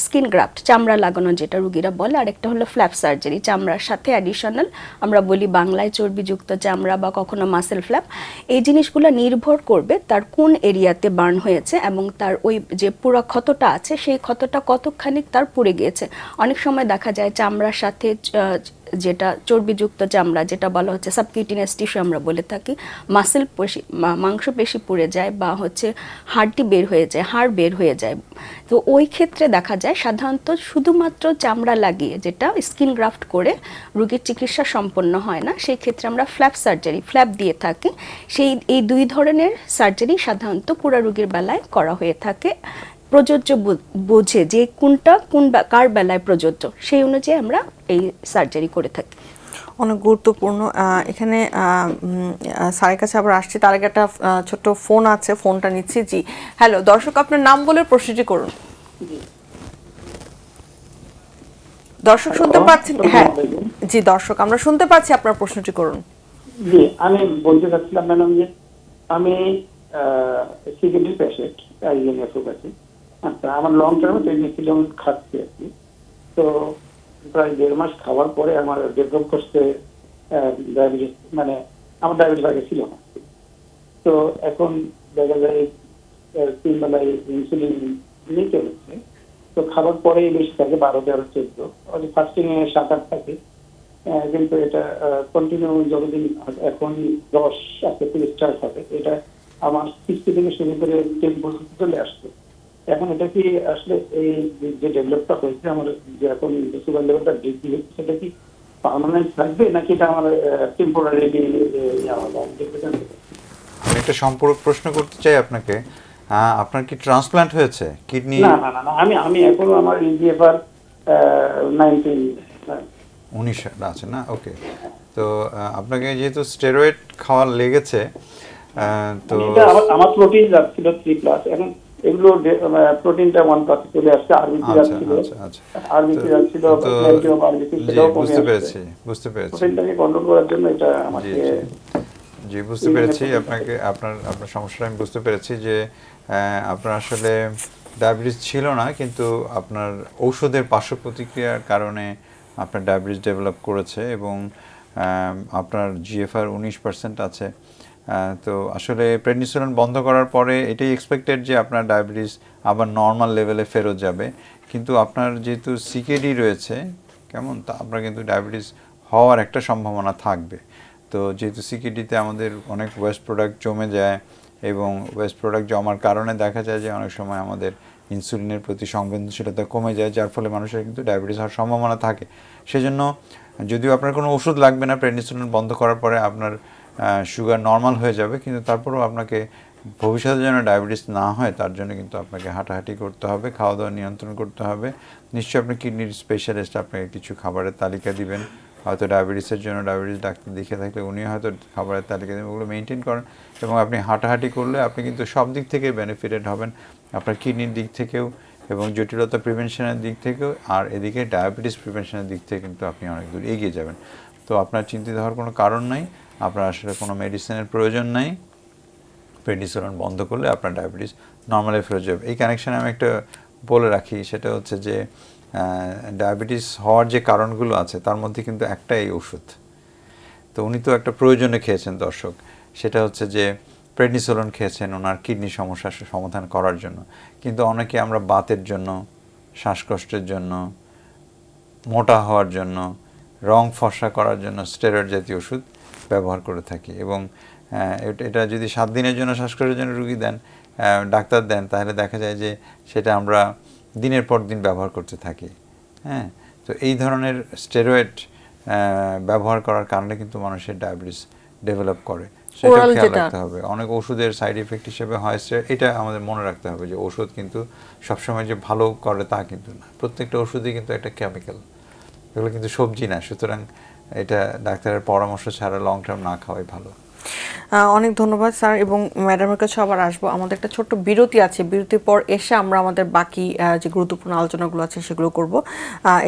স্কিন গ্রাফট, চামড়া লাগানো যেটা রোগীরা বলে, আর একটা হলো ফ্ল্যাপ সার্জারি, চামড়ার সাথে অ্যাডিশনাল আমরা বলি বাংলায় চর্বিযুক্ত চামড়া বা কখনো মাসেল ফ্ল্যাপ। এই জিনিসগুলো নির্ভর করবে তার কোন এরিয়াতে বার্ন হয়েছে এবং তার ওই যে পুরো ক্ষতটা আছে সেই ক্ষতটা কতখানি তার পুড়ে গিয়েছে। অনেক সময় দেখা যায় চামড়ার সাথে যেটা চর্বিযুক্ত চামড়া, যেটা বলা হচ্ছে সাবকিউটিনিয়াস টিস্যু আমরা বলে থাকি, মাসেল পেশি, মাংসপেশি পুড়ে যায় বা হচ্ছে হাড়টি বের হয়ে যায়, হাড় বের হয়ে যায়। তো ওই ক্ষেত্রে দেখা যায় সাধারণত শুধুমাত্র চামড়া লাগিয়ে, যেটা স্কিন গ্রাফট করে রোগীর চিকিৎসা সম্পন্ন হয় না, সেই ক্ষেত্রে আমরা ফ্ল্যাপ সার্জারি, ফ্ল্যাপ দিয়ে থাকি। এই 2 ধরনের সার্জারি সাধারণত পুরা রোগীর বেলায় করা হয়ে থাকে, প্রযোজ্য বুঝে যে কোনটা কার বেলায় প্রযোজ্য, সেই অনুযায়ী আমরা এই সার্জারি করে থাকি। অনেক গুরুত্বপূর্ণ। এখানে স্যারের কাছে আবার আসছি, তার আগে একটা ছোট্ট ফোন আছে, ফোনটা নিচ্ছি। জি হ্যালো, দর্শক আপনার নাম বলে প্রশ্নটি করুন। দর্শক শুনতে পাচ্ছেন? হ্যাঁ জি দর্শক, আমরা শুনতে পাচ্ছি, আপনার প্রশ্নটি করুন। জি, আমি বলতে চাচ্ছিলাম ম্যাডাম যে আমি সিকিউরিটি পেশেন্ট, আইএনএফ আছে। আচ্ছা, আমার লং টার্মে পেনিসিলিন খাচ্ছি আর কি। তো প্রায় 1.5 মাস খাওয়ার পরে আমার ডেভেলপ করছে ডায়াবেটিস, মানে আমার ডায়াবেটিস আগে ছিল না। তো এখন দেখা যায় 3 বেলায় ইনসুলিন নিতে হচ্ছে। তো খাবার পরেই বেশি থাকে, 12, 13, 14, ফাস্টিং এ 7-8 থাকে, কিন্তু এটা কন্টিনিউ যতদিন, এখন 10 আজকে থেকে স্টার্ট হবে, এটা আমার 60 থেকে শুরু করে 10 পর্যন্ত চলে আসছে। এখন এটা কি আসলে এই যে ডেভেলপটা হয়েছে আমার, যে এখন সুগার লেভেলটা বৃদ্ধি হচ্ছে, সেটা কি পার্মানেন্ট থাকবে নাকি এটা আমার টেম্পোরারি আমি একটা সম্পূরক প্রশ্ন করতে চাই আপনাকে। আপনার কি ট্রান্সপ্লান্ট হয়েছে কিডনি? না না না না, আমি এখনো আমার ইজিএফআর 19 19 আছে না? ওকে। তো আপনাকে যেহেতু স্টেরয়েড খাওয়া লেগেছে, তো এটা আমার প্রোটিন যাচ্ছিল 3+, এখন এগুলো প্রোটিনটা 1+ চলে আসছে, আরবিসি যাচ্ছিল, আরবিসি যাচ্ছিল, আরবিসি সেটাও কমে বুঝতে আসছে। পেরেছি বুঝতে পেরেছি প্রোটিনটাকে কন্ট্রোল করার জন্য এটা আমাকে জি বুঝতে পেরেছি আপনাকে, আপনার সমস্যাটা আমি বুঝতে পেরেছি যে আপনার আসলে ডায়াবেটিস ছিল না, কিন্তু আপনার ঔষধের পার্শ্ব প্রতিক্রিয়ার কারণে আপনার ডায়াবেটিস ডেভেলপ করেছে এবং আপনার জিএফআর 19% আছে। তো আসলে প্রেডনিসোলোন বন্ধ করার পরে এটাই এক্সপেক্টেড যে আপনার ডায়াবেটিস আবার নর্মাল লেভেলে ফেরত যাবে, কিন্তু আপনার যেহেতু সিকেডি রয়েছে কেমন, তা আপনার কিন্তু ডায়াবেটিস হওয়ার একটা সম্ভাবনা থাকবে। তো যেহেতু সিকেডিতে আমাদের অনেক ওয়েস্ট প্রোডাক্ট জমে যায় এবং ওয়েস্ট প্রোডাক্ট জমার কারণে দেখা যায় যে অনেক সময় আমাদের ইনসুলিনের প্রতি সংবেদনশীলতা কমে যায়, যার ফলে মানুষের কিন্তু ডায়াবেটিস হওয়ার সম্ভাবনা থাকে। সেজন্য যদিও আপনার কোনো ওষুধ লাগবে না, প্রেডনিসোলোন বন্ধ করার পরে আপনার সুগার নর্মাল হয়ে যাবে, কিন্তু তারপরেও আপনাকে ভবিষ্যতে যেন ডায়াবেটিস না হয় তার জন্য কিন্তু আপনাকে হাঁটাহাঁটি করতে হবে, খাওয়া দাওয়া নিয়ন্ত্রণ করতে হবে। নিশ্চয়ই আপনি কিডনির স্পেশালিস্ট আপনাকে কিছু খাবারের তালিকা দিবেন, হয়তো ডায়াবেটিসের জন্য ডায়াবেটিস ডাক্তার দেখে থাকলে উনি হয়তো খাবারের তালিকা দেবেন, ওগুলো মেনটেন করেন এবং আপনি হাঁটাহাঁটি করলে আপনি কিন্তু সব দিক থেকে বেনিফিটেড হবেন, আপনার কিডনির দিক থেকেও এবং জটিলতা প্রিভেনশনের দিক থেকেও, আর এদিকে ডায়াবেটিস প্রিভেনশনের দিক থেকে কিন্তু আপনি অনেক দূর এগিয়ে যাবেন। তো আপনার চিন্তিত হওয়ার কোনো কারণ নাই, আপনার আসলে কোনো মেডিসিনের প্রয়োজন নাই। প্রেডনিসোলোন বন্ধ করলে আপনার ডায়াবেটিস নর্মালে ফেরত যাবে। এই কানেকশানে আমি একটা বলে রাখি, সেটা হচ্ছে যে ডায়াবেটিস হওয়ার যে কারণগুলো আছে তার মধ্যে কিন্তু একটা এই ওষুধ। তো উনি তো একটা প্রয়োজনে খেয়েছেন দর্শক, সেটা হচ্ছে যে প্রেডনিসোলোন খেয়েছেন ওনার কিডনি সমস্যার সমাধান করার জন্য, কিন্তু অনেকে আমরা বাতের জন্য, শ্বাসকষ্টের জন্য, মোটা হওয়ার জন্য, রং ফর্সা করার জন্য স্টেরয়েড জাতীয় ওষুধ ব্যবহার করে থাকি এবং এটা যদি 7 দিনের জন্য শ্বাসকষ্টের জন্য রুগী দেন, ডাক্তার দেন, তাহলে দেখা যায় যে সেটা আমরা দিনের পর দিন ব্যবহার করতে থাকি। হ্যাঁ, তো এই ধরনের স্টেরয়েড ব্যবহার করার কারণে কিন্তু মানুষের ডায়াবেটিস ডেভেলপ করে, সেটা খেয়াল রাখতে হবে। অনেক ওষুধের সাইড এফেক্ট হিসেবে হয় এটা আমাদের মনে রাখতে হবে যে ওষুধ কিন্তু সবসময় যে ভালো করে তা কিন্তু না, প্রত্যেকটা ওষুধই কিন্তু একটা কেমিক্যাল, এগুলো কিন্তু সবজি না, সুতরাং এটা ডাক্তারের পরামর্শ ছাড়া লং টার্ম না খাওয়াই ভালো। অনেক ধন্যবাদ স্যার, এবং ম্যাডামের কাছে আবার আসবো। আমাদের একটা ছোট্ট বিরতি আছে, বিরতির পর এসে আমরা আমাদের বাকি যে গুরুত্বপূর্ণ আলোচনাগুলো আছে সেগুলো করব।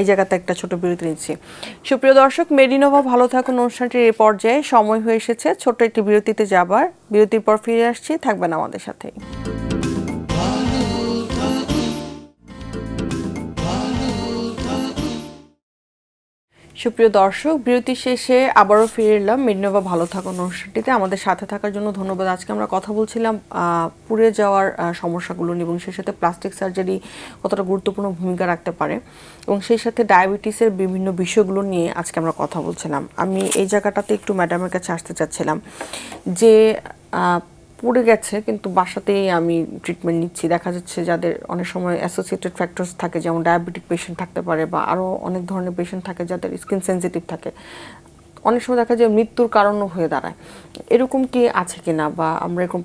এই জায়গাতে একটা ছোট বিরতি নিচ্ছি। সুপ্রিয় দর্শক, মেডিনোভা ভালো থাকুন অনুষ্ঠানটির এই পর্যায়ে সময় হয়ে এসেছে ছোট্ট একটি বিরতিতে যাবার। বিরতির পর ফিরে আসছি, থাকবেন আমাদের সাথেই। সুপ্রিয় দর্শক, বিরতি শেষে আবারও ফিরে এলাম মেডিনোভা ভালো থাকুন অনুষ্ঠানটিতে। আমাদের সাথে থাকার জন্য ধন্যবাদ। আজকে আমরা কথা বলছিলাম পুড়ে যাওয়ার সমস্যাগুলো নিয়ে এবং সেই সাথে প্লাস্টিক সার্জারি কতটা গুরুত্বপূর্ণ ভূমিকা রাখতে পারে এবং সেই সাথে ডায়াবেটিসের বিভিন্ন বিষয়গুলো নিয়ে আজকে আমরা কথা বলছিলাম। আমি এই জায়গাটাতে একটু ম্যাডামের কাছে আসতে চাচ্ছিলাম যে পুড়ে গেছে কিন্তু বাসাতেই আমি ট্রিটমেন্ট নিচ্ছি, দেখা যাচ্ছে যাদের অনেক সময় অ্যাসোসিয়েটেড ফ্যাক্টরস থাকে, যেমন ডায়াবেটিক পেশেন্ট থাকতে পারে বা আরও অনেক ধরনের পেশেন্ট থাকে যাদের স্কিন সেনসিটিভ থাকে, অনেক সময় দেখা যায় মৃত্যুর কারণও হয়ে দাঁড়ায়। এরকম কি আছে কিনা বা আমরা এরকম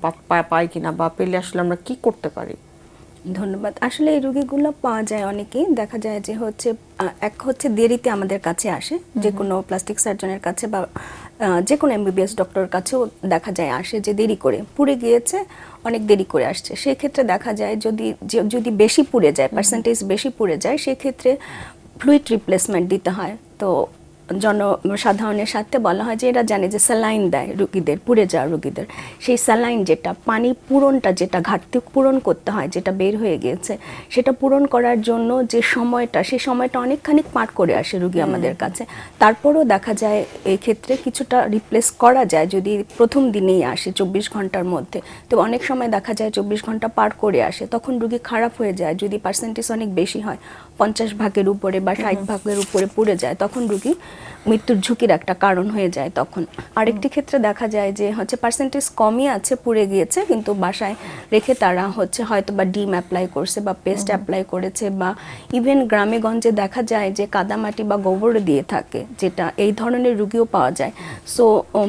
পাই কিনা, বা পেলে আসলে আমরা কি করতে পারি? ধন্যবাদ। আসলে এই রোগীগুলো পাওয়া যায় অনেকেই, দেখা যায় যে এক হচ্ছে দেরিতে আমাদের কাছে আসে, যে কোনো প্লাস্টিক সার্জনের কাছে বা যে কোনো এমবিবিএস ডক্টরের কাছেও দেখা যায় আসে যে দেরি করে পুড়ে গিয়েছে, অনেক দেরি করে আসছে। সেক্ষেত্রে দেখা যায় যদি বেশি পুড়ে যায়, পার্সেন্টেজ বেশি পুড়ে যায়, সেক্ষেত্রে ফ্লুইড রিপ্লেসমেন্ট দিতে হয়। তো জনসাধারণের সাথে বলা হয় যে এরা জানে যে স্যালাইন দেয় রোগীদের, পুড়ে যাওয়া রোগীদের, সেই স্যালাইন যেটা পানি পূরণটা, যেটা ঘাটতি পূরণ করতে হয়, যেটা বের হয়ে গিয়েছে, সেটা পূরণ করার জন্য যে সময়টা, সেই সময়টা অনেকখানি পার করে আসে রোগী আমাদের কাছে। তারপরেও দেখা যায় এই ক্ষেত্রে কিছুটা রিপ্লেস করা যায় যদি প্রথম দিনেই আসে 24 ঘন্টার মধ্যে। তো অনেক সময় দেখা যায় 24 ঘন্টা পার করে আসে, তখন রোগী খারাপ হয়ে যায়। যদি পার্সেন্টেজ অনেক বেশি হয়, 50 ভাগের উপরে বা 60 ভাগের উপরে পুড়ে যায়, তখন রোগী মৃত্যুর ঝুঁকির একটা কারণ হয়ে যায় তখন। আরেকটি ক্ষেত্রে দেখা যায় যে হচ্ছে পার্সেন্টেজ কমই আছে, পুড়ে গিয়েছে, কিন্তু বাসায় রেখে তারা হচ্ছে হয়তো বা ডিম অ্যাপ্লাই করছে বা পেস্ট অ্যাপ্লাই করেছে, বা ইভেন গ্রামে গঞ্জে দেখা যায় যে কাদামাটি বা গোবর দিয়ে থাকে, যেটা এই ধরনের রুগীও পাওয়া যায়। সো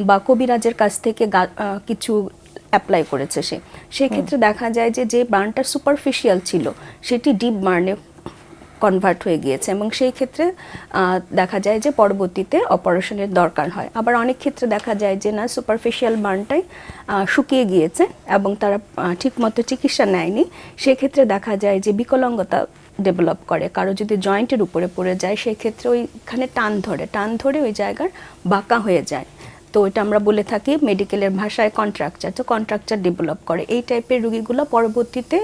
বা কবিরাজের কাছ থেকে কিছু অ্যাপ্লাই করেছে সেই ক্ষেত্রে দেখা যায় যে যে বার্নটা সুপারফিশিয়াল ছিল সেটি ডিপ বার্নে কনভার্ট হয়ে গিয়েছে, এবং সেই ক্ষেত্রে দেখা যায় যে পরবর্তীতে অপারেশনের দরকার হয়। আবার অনেক ক্ষেত্রে দেখা যায় যে না, সুপারফিশিয়াল বার্নটাই শুকিয়ে গিয়েছে এবং তারা ঠিকমতো চিকিৎসা নেয়নি, সেক্ষেত্রে দেখা যায় যে বিকলাঙ্গতা ডেভেলপ করে। কারো যদি জয়েন্টের উপরে পড়ে যায় সেক্ষেত্রে ওইখানে টান ধরে ওই জায়গার বাঁকা হয়ে যায়। তো এটা আমরা বলে থাকি মেডিকেলের ভাষায় কন্ট্রাকচার, তো কন্ট্রাকচার ডেভেলপ করে। এই টাইপের রুগীগুলো পরবর্তীতে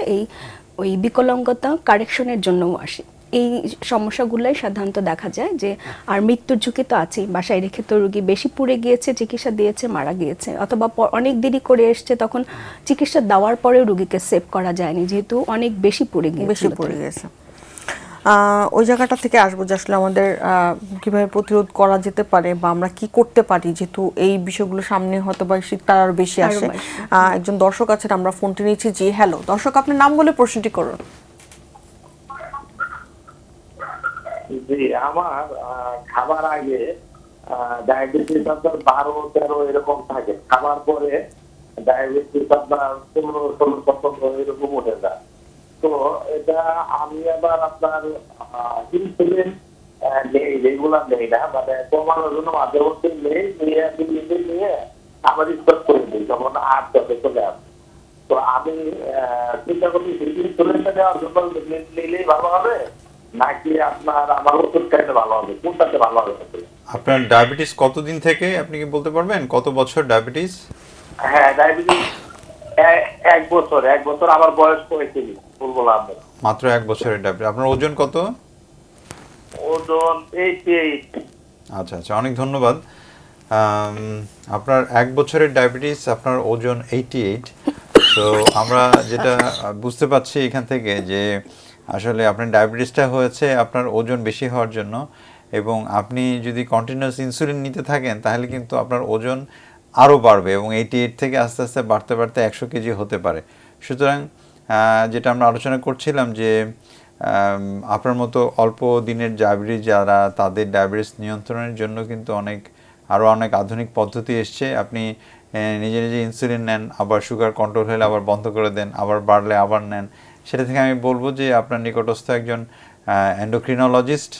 ওই বিকলাঙ্গতা কারেকশনের জন্যও আসে। এই সমস্যাগুলোই সাধারণত দেখা যায় যে, আর মৃত্যুর ঝুঁকি তো আছেই, বাসায় রেখে তো রুগী বেশি পুড়ে গিয়েছে, চিকিৎসা দিয়েছে, মারা গিয়েছে, অথবা অনেক দেরি করে এসছে, তখন চিকিৎসা দেওয়ার পরেও রুগীকে সেভ করা যায়নি, যেহেতু অনেক বেশি পুড়ে গিয়েছে। ওই জায়গাটা থেকে আসবো যে আসলে আমাদের কিভাবে প্রতিরোধ করা যেতে পারে বা আমরা কি করতে পারি, যেহেতু এই বিষয়গুলো সামনে হয়তো বা শীতটা আরো বেশি আসে। একজন দর্শক আছেন, আমরা ফোনটি নিয়েছি। জি হ্যালো দর্শক, আপনার নাম বলে প্রশ্নটি করুন। জি, আমার খাবার আগে ডায়াবেটিস আপনার 12-13 এরকম থাকে, খাবার পরে ডায়াবেটিস আপনার 15-16-17 এরকম উঠে যায়। তো এটা আমি আবার আপনার ইনসুলিন নেই, রেগুলার নেই না, মানে কমানোর জন্য মাঝে মধ্যে নিয়ে আবার স্টপ করে দিই যখন 8-10 চলে আসে। তো আমি চিন্তা করি ইনসুলিনটা দেওয়ার জন্য নিলেই ভালো হবে নাকি আপনার আমার ওষুধ খাইতে ভালো হবে, কোনটাতে ভালো হবে? আপনার ডায়াবেটিস কতদিন থেকে, আপনি কি বলতে পারবেন কত বছর ডায়াবেটিস? হ্যাঁ, ডায়াবেটিস 1 বছর, আমার বয়স 35, বললাম মাত্র 1 বছরের ডায়াবেটিস। আপনার ওজন কত? ওজন 88। আচ্ছা আচ্ছা, অনেক ধন্যবাদ। আপনার 1 বছরের ডায়াবেটিস, আপনার ওজন 88। তো আমরা যেটা বুঝতে পারছি এখান থেকে যে আসলে আপনার ডায়াবেটিসটা হয়েছে আপনার ওজন বেশি হওয়ার জন্য, এবং আপনি যদি কন্টিনিউয়াস ইনসুলিন নিতে থাকেন তাহলে কিন্তু আপনার ওজন আরও বাড়বে, এবং 88 থেকে আস্তে আস্তে বাড়তে বাড়তে 100 কেজি হতে পারে। সুতরাং যেটা আমরা আলোচনা করছিলাম যে আপনার মতো অল্প দিনের ডায়াবেটিস যারা, তাদের ডায়াবেটিস নিয়ন্ত্রণের জন্য কিন্তু আরও অনেক আধুনিক পদ্ধতি এসছে। আপনি নিজে নিজে ইনসুলিন নেন, আবার সুগার কন্ট্রোল হলে আবার বন্ধ করে দেন, আবার বাড়লে আবার নেন। সেটা থেকে আমি বলবো যে আপনার নিকটস্থ একজন এন্ডোক্রিনোলজিস্ট,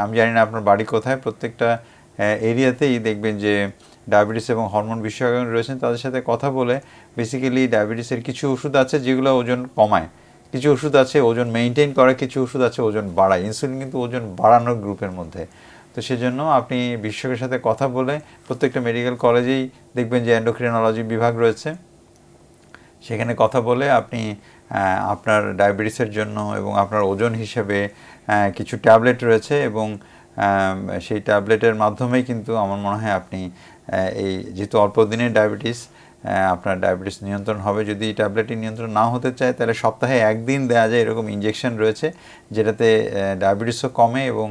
আমি জানি না আপনার বাড়ি কোথায়, প্রত্যেকটা এরিয়াতেই দেখবেন যে ডায়াবেটিস এবং হরমোন বিশেষজ্ঞ রয়েছেন, তাদের সাথে কথা বলে বেসিক্যালি ডায়াবেটিসের কিছু ওষুধ আছে যেগুলো ওজন কমায়, কিছু ওষুধ আছে ওজন মেনটেন করে, কিছু ওষুধ আছে ওজন বাড়ায়। ইনসুলিন কিন্তু ওজন বাড়ানোর গ্রুপের মধ্যে। তো সেজন্য আপনি বিশেষজ্ঞের সাথে কথা বলে, প্রত্যেকটা মেডিকেল কলেজেই দেখবেন যে এন্ডোক্রিনোলজি বিভাগ রয়েছে, সেখানে কথা বলে আপনি আপনার ডায়াবেটিসের জন্য এবং আপনার ওজন হিসেবে কিছু ট্যাবলেট রয়েছে, এবং সেই ট্যাবলেটের মাধ্যমেই কিন্তু আমার মনে হয় আপনি এই যেহেতু অল্প দিনের ডায়াবেটিস, আপনার ডায়াবেটিস নিয়ন্ত্রণ হবে। যদি ট্যাবলেটটি নিয়ন্ত্রণ না হতে চায় তাহলে সপ্তাহে 1 দিন দেওয়া যায় এরকম ইনজেকশন রয়েছে, যেটাতে ডায়াবেটিসও কমে এবং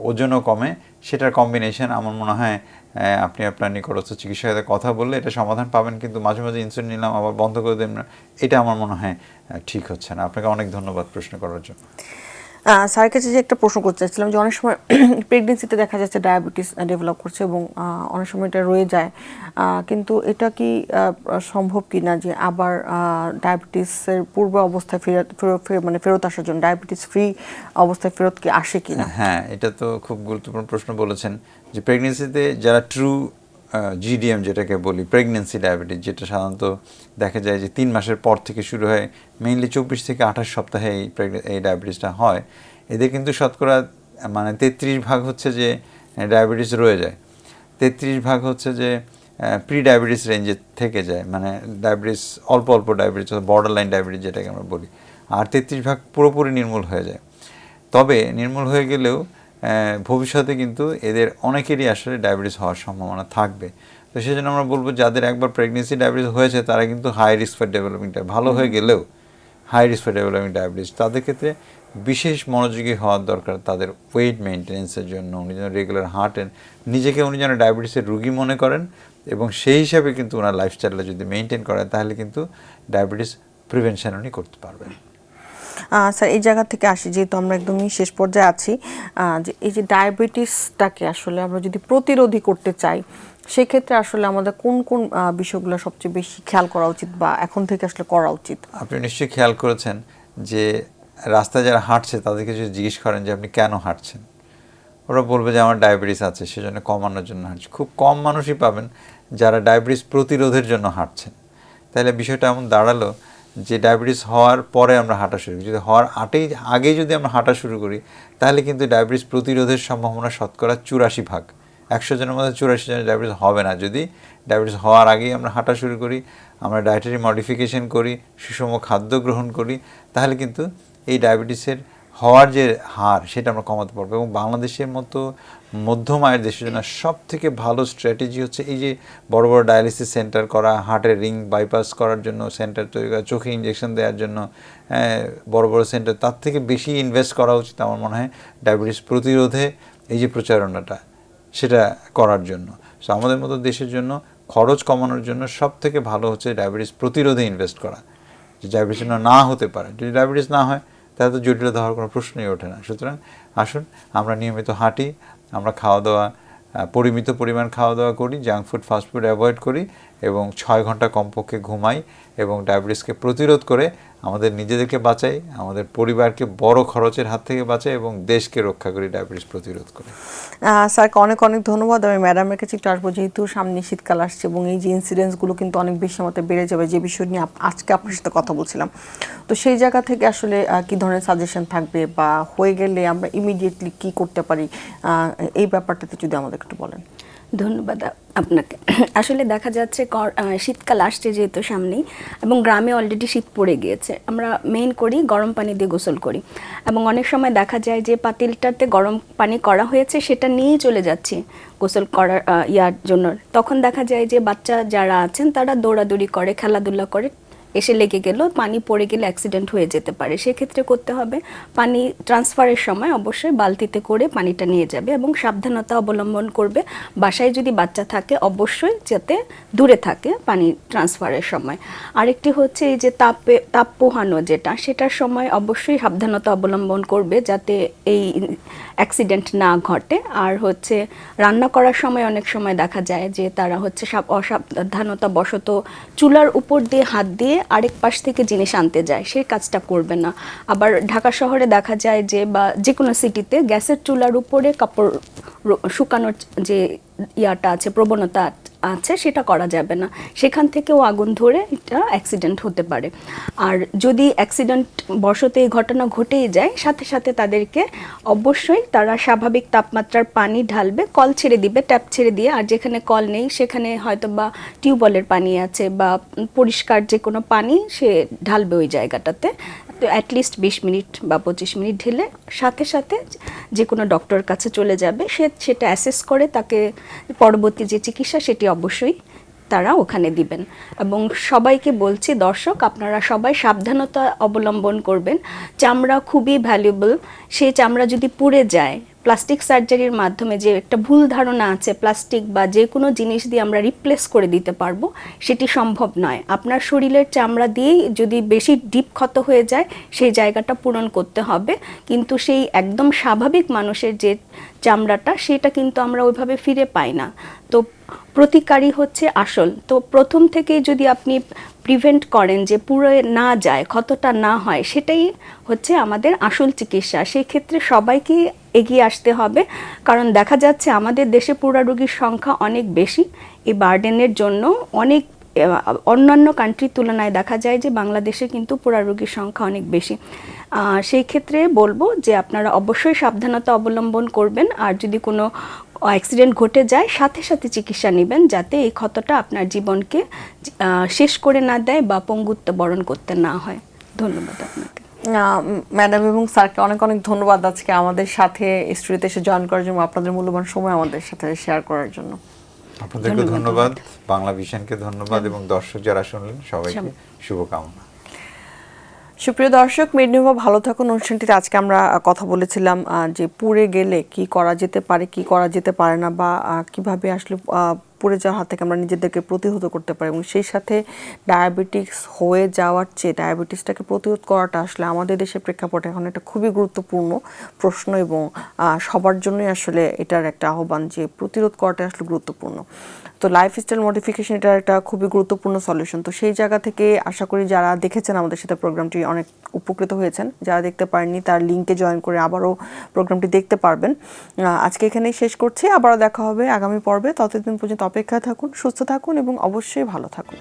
ওজনও কমে। সেটার কম্বিনেশন আমার মনে হয় আপনি আপনার নিকটস্থ চিকিৎসকের সাথে কথা বললে এটা সমাধান পাবেন। কিন্তু মাঝে মাঝে ইনসুলিন নিলাম আবার বন্ধ করে দেন না, এটা আমার মনে হয় ঠিক হচ্ছে না। আপনাকে অনেক ধন্যবাদ প্রশ্ন করার জন্য। স্যারের কাছে যে একটা প্রশ্ন করতে চাচ্ছিলাম যে অনেক সময় প্রেগনেন্সিতে দেখা যাচ্ছে ডায়াবেটিস ডেভেলপ করছে এবং অনেক সময় এটা রয়ে যায়, কিন্তু এটা কি সম্ভব কি না যে আবার ডায়াবেটিসের পূর্ব অবস্থায় ফেরত আসার জন্য, ডায়াবেটিস ফ্রি অবস্থায় ফেরত কি আসে কিনা? হ্যাঁ, এটা তো খুব গুরুত্বপূর্ণ প্রশ্ন বলেছেন যে প্রেগনেন্সিতে যারা ট্রু জিডিএম যেটাকে বলি, প্রেগনেন্সি ডায়াবেটিস, যেটা সাধারণত দেখা যায় যে 3 মাসের পর থেকে শুরু হয়, মেইনলি 24 থেকে 28 সপ্তাহে এই ডায়াবেটিসটা হয়, এদের কিন্তু শতকরা 33 ভাগ হচ্ছে যে ডায়াবেটিস রয়ে যায়, 33 ভাগ হচ্ছে যে প্রি ডায়াবেটিস রেঞ্জে থেকে যায়, মানে ডায়াবেটিস অল্প অল্প ডায়াবেটিস, বর্ডার লাইন ডায়াবেটিস যেটাকে আমরা বলি, আর 33 ভাগ পুরোপুরি নির্মূল হয়ে যায়। তবে নির্মূল হয়ে গেলেও ভবিষ্যতে কিন্তু এদের অনেকেরই আসলে ডায়াবেটিস হওয়ার সম্ভাবনা থাকবে। তো সেই জন্য আমরা বলবো যাদের একবার প্রেগনেন্সি ডায়াবেটিস হয়েছে তারা কিন্তু হাই রিস্ক ফর ডেভেলপিংটা ভালো হয়ে গেলেও high risk for developing diabetes, তাদের ক্ষেত্রে বিশেষ মনোযোগী হওয়ার দরকার তাদের ওয়েট মেনটেন্যান্সের জন্য। উনি যেন রেগুলার হাঁটেন, নিজেকে উনি যেন ডায়াবেটিসের রুগী মনে করেন, এবং সেই হিসাবে কিন্তু ওনার লাইফস্টাইলটা যদি মেনটেন করেন তাহলে কিন্তু ডায়াবেটিস প্রিভেনশন উনি করতে পারবেন। স্যার এই জায়গা থেকে আসি, যেহেতু আমরা একদমই শেষ পর্যায়ে আছি, যে এই যে ডায়াবেটিসটাকে আসলে আমরা যদি প্রতিরোধী করতে চাই, সেক্ষেত্রে আসলে আমাদের কোন কোন বিষয়গুলো সবচেয়ে বেশি খেয়াল করা উচিত বা এখন থেকে আসলে করা উচিত? আপনি নিশ্চয়ই খেয়াল করেছেন যে রাস্তায় যারা হাঁটছে তাদেরকে যদি জিজ্ঞেস করেন যে আপনি কেন হাঁটছেন, ওরা বলবে যে আমার ডায়াবেটিস আছে সেজন্য কমানোর জন্য হাঁটছি। খুব কম মানুষই পাবেন যারা ডায়াবেটিস প্রতিরোধের জন্য হাঁটছেন। তাহলে বিষয়টা এমন দাঁড়ালো যে ডায়াবেটিস হওয়ার পরে আমরা হাঁটা শুরু করি, যদি হওয়ার আগেই যদি আমরা হাঁটা শুরু করি তাহলে কিন্তু ডায়াবেটিস প্রতিরোধের সম্ভাবনা শতকরা 84%। 100 জনের মধ্যে 84 জনের ডায়াবেটিস হবে না যদি ডায়াবেটিস হওয়ার আগেই আমরা হাঁটা শুরু করি, আমরা ডায়েটারি মডিফিকেশন করি, সুষম খাদ্য গ্রহণ করি, তাহলে কিন্তু এই ডায়াবেটিসের হওয়ার যে হার সেটা আমরা কমাতে পারবো। এবং বাংলাদেশের মতো মধ্যম আয়ের দেশের জন্য সব থেকে ভালো স্ট্র্যাটেজি হচ্ছে এই যে বড় বড় ডায়ালিসিস সেন্টার করা, হার্টের রিং বাইপাস করার জন্য সেন্টার তৈরি করা, চোখে ইঞ্জেকশন দেওয়ার জন্য বড় বড় সেন্টার, তার থেকে বেশি ইনভেস্ট করা উচিত আমার মনে হয় ডায়াবেটিস প্রতিরোধে এই যে প্রচারণাটা সেটা করার জন্য। সো আমাদের মতো দেশের জন্য খরচ কমানোর জন্য সব থেকে ভালো হচ্ছে ডায়াবেটিস প্রতিরোধে ইনভেস্ট করা, যে ডায়াবেটিস না হতে পারে। যদি ডায়াবেটিস না হয় তাহলে তো জটিলতা হওয়ার কোনো প্রশ্নই ওঠে না। সুতরাং আসুন আমরা নিয়মিত হাঁটি, আমরা খাওয়া দাওয়া পরিমিত পরিমাণ খাওয়া দাওয়া করি, জাঙ্ক ফুড ফাস্টফুড অ্যাভয়েড করি, এবং 6 ঘন্টা কমপক্ষে ঘুমাই, এবং ডায়াবেটিসকে প্রতিরোধ করে আমাদের নিজেদেরকে বাঁচাই, আমাদের পরিবারকে বড় খরচের হাত থেকে বাঁচাই, এবং দেশকে রক্ষা করি ডায়াবেটিস প্রতিরোধ করে। স্যারকে অনেক অনেক ধন্যবাদ। আমি ম্যাডামের কাছে একটু আসবো, যেহেতু সামনে শীতকাল আসছে এবং এই যে ইনসিডেন্টসগুলো কিন্তু অনেক বেশি আমাদের বেড়ে যাবে, যে বিষয় নিয়ে আজকে আপনার সাথে কথা বলছিলাম। তো সেই জায়গা থেকে আসলে কি ধরনের সাজেশন থাকবে, বা হয়ে গেলে আমরা ইমিডিয়েটলি কি করতে পারি, এই ব্যাপারটাতে যদি আমাদের একটু বলেন। ধন্যবাদ আপনাকে। আসলে দেখা যাচ্ছে শীতকাল আসছে যেহেতু সামনেই, এবং গ্রামে অলরেডি শীত পড়ে গিয়েছে। আমরা মেইন করি গরম পানি দিয়ে গোসল করি, এবং অনেক সময় দেখা যায় যে পাতিলটাতে গরম পানি করা হয়েছে সেটা নিয়েই চলে যাচ্ছি গোসল করার ইয়ার জন্য। তখন দেখা যায় যে বাচ্চা যারা আছেন তারা দৌড়াদৌড়ি করে, খেলাধুলা করে, এসে লেগে গেল, পানি পড়ে গেলে অ্যাক্সিডেন্ট হয়ে যেতে পারে। সেক্ষেত্রে করতে হবে পানি ট্রান্সফারের সময় অবশ্যই বালতিতে করে পানিটা নিয়ে যাবে, এবং সাবধানতা অবলম্বন করবে। বাসায় যদি বাচ্চা থাকে অবশ্যই যাতে দূরে থাকে পানি ট্রান্সফারের সময়। আরেকটি হচ্ছে এই যে তাপ পোহানো যেটা, সেটার সময় অবশ্যই সাবধানতা অবলম্বন করবে যাতে এই অ্যাক্সিডেন্ট না ঘটে। আর হচ্ছে রান্না করার সময় অনেক সময় দেখা যায় যে তারা হচ্ছে অসাবধানতা বশত চুলার উপর দিয়ে হাত দিয়ে আরেক পাশ থেকে জিনিস আনতে যায়, সেই কাজটা করবে না। আবার ঢাকা শহরে দেখা যায় যে, বা যে কোনো সিটিতে গ্যাসের চুলার উপরে কাপড় শুকানোর যে ইয়াটা আছে, প্রবণতা আছে, সেটা করা যাবে না। সেখান থেকেও আগুন ধরে এটা অ্যাক্সিডেন্ট হতে পারে। আর যদি অ্যাক্সিডেন্ট বশত এই ঘটনা ঘটেই যায়, সাথে সাথে তাদেরকে অবশ্যই তারা স্বাভাবিক তাপমাত্রার পানি ঢালবে, কল ছেড়ে দিবে, ট্যাপ ছেড়ে দিয়ে। আর যেখানে কল নেই সেখানে হয়তো বা টিউবওয়েলের পানি আছে বা পরিষ্কার যে কোনো পানি সে ঢালবে ওই জায়গাটাতে। তো অ্যাটলিস্ট 20 মিনিট বা 25 মিনিট ঢেলে সাথে সাথে যে কোনো ডক্টরের কাছে চলে যাবে, সেটা অ্যাসেস করে তাকে পরবর্তী যে চিকিৎসা সেটি অবশ্যই তারা ওখানে দিবেন। এবং সবাইকে বলছি, দর্শক আপনারা সবাই সাবধানতা অবলম্বন করবেন। চামড়া খুবই ভ্যালুয়েবল, সেই চামড়া যদি পুড়ে যায়, প্লাস্টিক সার্জারির মাধ্যমে যে একটা ভুল ধারণা আছে প্লাস্টিক বা যে কোনো জিনিস দিয়ে আমরা রিপ্লেস করে দিতে পারবো, সেটি সম্ভব নয়। আপনার শরীরের চামড়া দিয়েই যদি বেশি ডিপ ক্ষত হয়ে যায় সেই জায়গাটা পূরণ করতে হবে, কিন্তু সেই একদম স্বাভাবিক মানুষের যে চামড়াটা সেটা কিন্তু আমরা ওইভাবে ফিরে পাই না। তো প্রতিকারই হচ্ছে আসল। তো প্রথম থেকেই যদি আপনি প্রিভেন্ট করেন যে পুরো না যায়, ক্ষতটা না হয়, সেটাই হচ্ছে আমাদের আসল চিকিৎসা। সেই ক্ষেত্রে সবাইকে এগিয়ে আসতে হবে, কারণ দেখা যাচ্ছে আমাদের দেশে পুরা রোগীর সংখ্যা অনেক বেশি। এই বার্ডেনের জন্য অনেক অন্যান্য কান্ট্রির তুলনায় দেখা যায় যে বাংলাদেশে কিন্তু পুরা রোগীর সংখ্যা অনেক বেশি। সেই ক্ষেত্রে বলবো যে আপনারা অবশ্যই সাবধানতা অবলম্বন করবেন, আর যদি কোনো অ্যাক্সিডেন্ট ঘটে যায় সাথে সাথে চিকিৎসা নেবেন, যাতে এই ক্ষতটা আপনার জীবনকে শেষ করে না দেয় বা পঙ্গুত্ব বরণ করতে না হয়। ধন্যবাদ আপনাকে। ম্যাডাম এবং স্যারকে অনেক অনেক ধন্যবাদ আজকে আমাদের সাথে স্টুডিওতে এসে জয়েন করার জন্য, আপনাদের মূল্যবান সময় আমাদের সাথে শেয়ার করার জন্য। আপনাদেরকে ধন্যবাদ, বাংলা ভিশনকে ধন্যবাদ, এবং দর্শক যারা শুনলেন সবাইকে শুভকামনা। সুপ্রিয় দর্শক, মেডিনোভা ভালো থাকুন অনুষ্ঠানটিতে আজকে আমরা কথা বলেছিলাম যে পুড়ে গেলে কি করা যেতে পারে, কি করা যেতে পারে না, বা কিভাবে আসলে পুড়ে যাওয়ার হাত থেকে আমরা নিজেদেরকে প্রতিহত করতে পারি, এবং সেই সাথে ডায়াবেটিস হয়ে যাওয়ার চেয়ে ডায়াবেটিসটাকে প্রতিরোধ করাটা আসলে আমাদের দেশের প্রেক্ষাপটে এখন একটা খুবই গুরুত্বপূর্ণ প্রশ্ন, এবং সবার জন্যই আসলে এটার একটা আহ্বান যে প্রতিরোধ করাটা আসলে গুরুত্বপূর্ণ। তো লাইফস্টাইল মডিফিকেশন এটা একটা খুবই গুরুত্বপূর্ণ সলিউশন। তো সেই জায়গা থেকে আশা করি যারা দেখেছেন আমাদের সাথে প্রোগ্রামটি অনেক উপকৃত হয়েছেন, যারা দেখতে পারেননি তার লিঙ্কে জয়েন করে আবারও প্রোগ্রামটি দেখতে পারবেন। আজকে এখানেই শেষ করছি, আবারও দেখা হবে আগামী পর্বে। ততদিন পর্যন্ত অপেক্ষায় থাকুন, সুস্থ থাকুন এবং অবশ্যই ভালো থাকুন।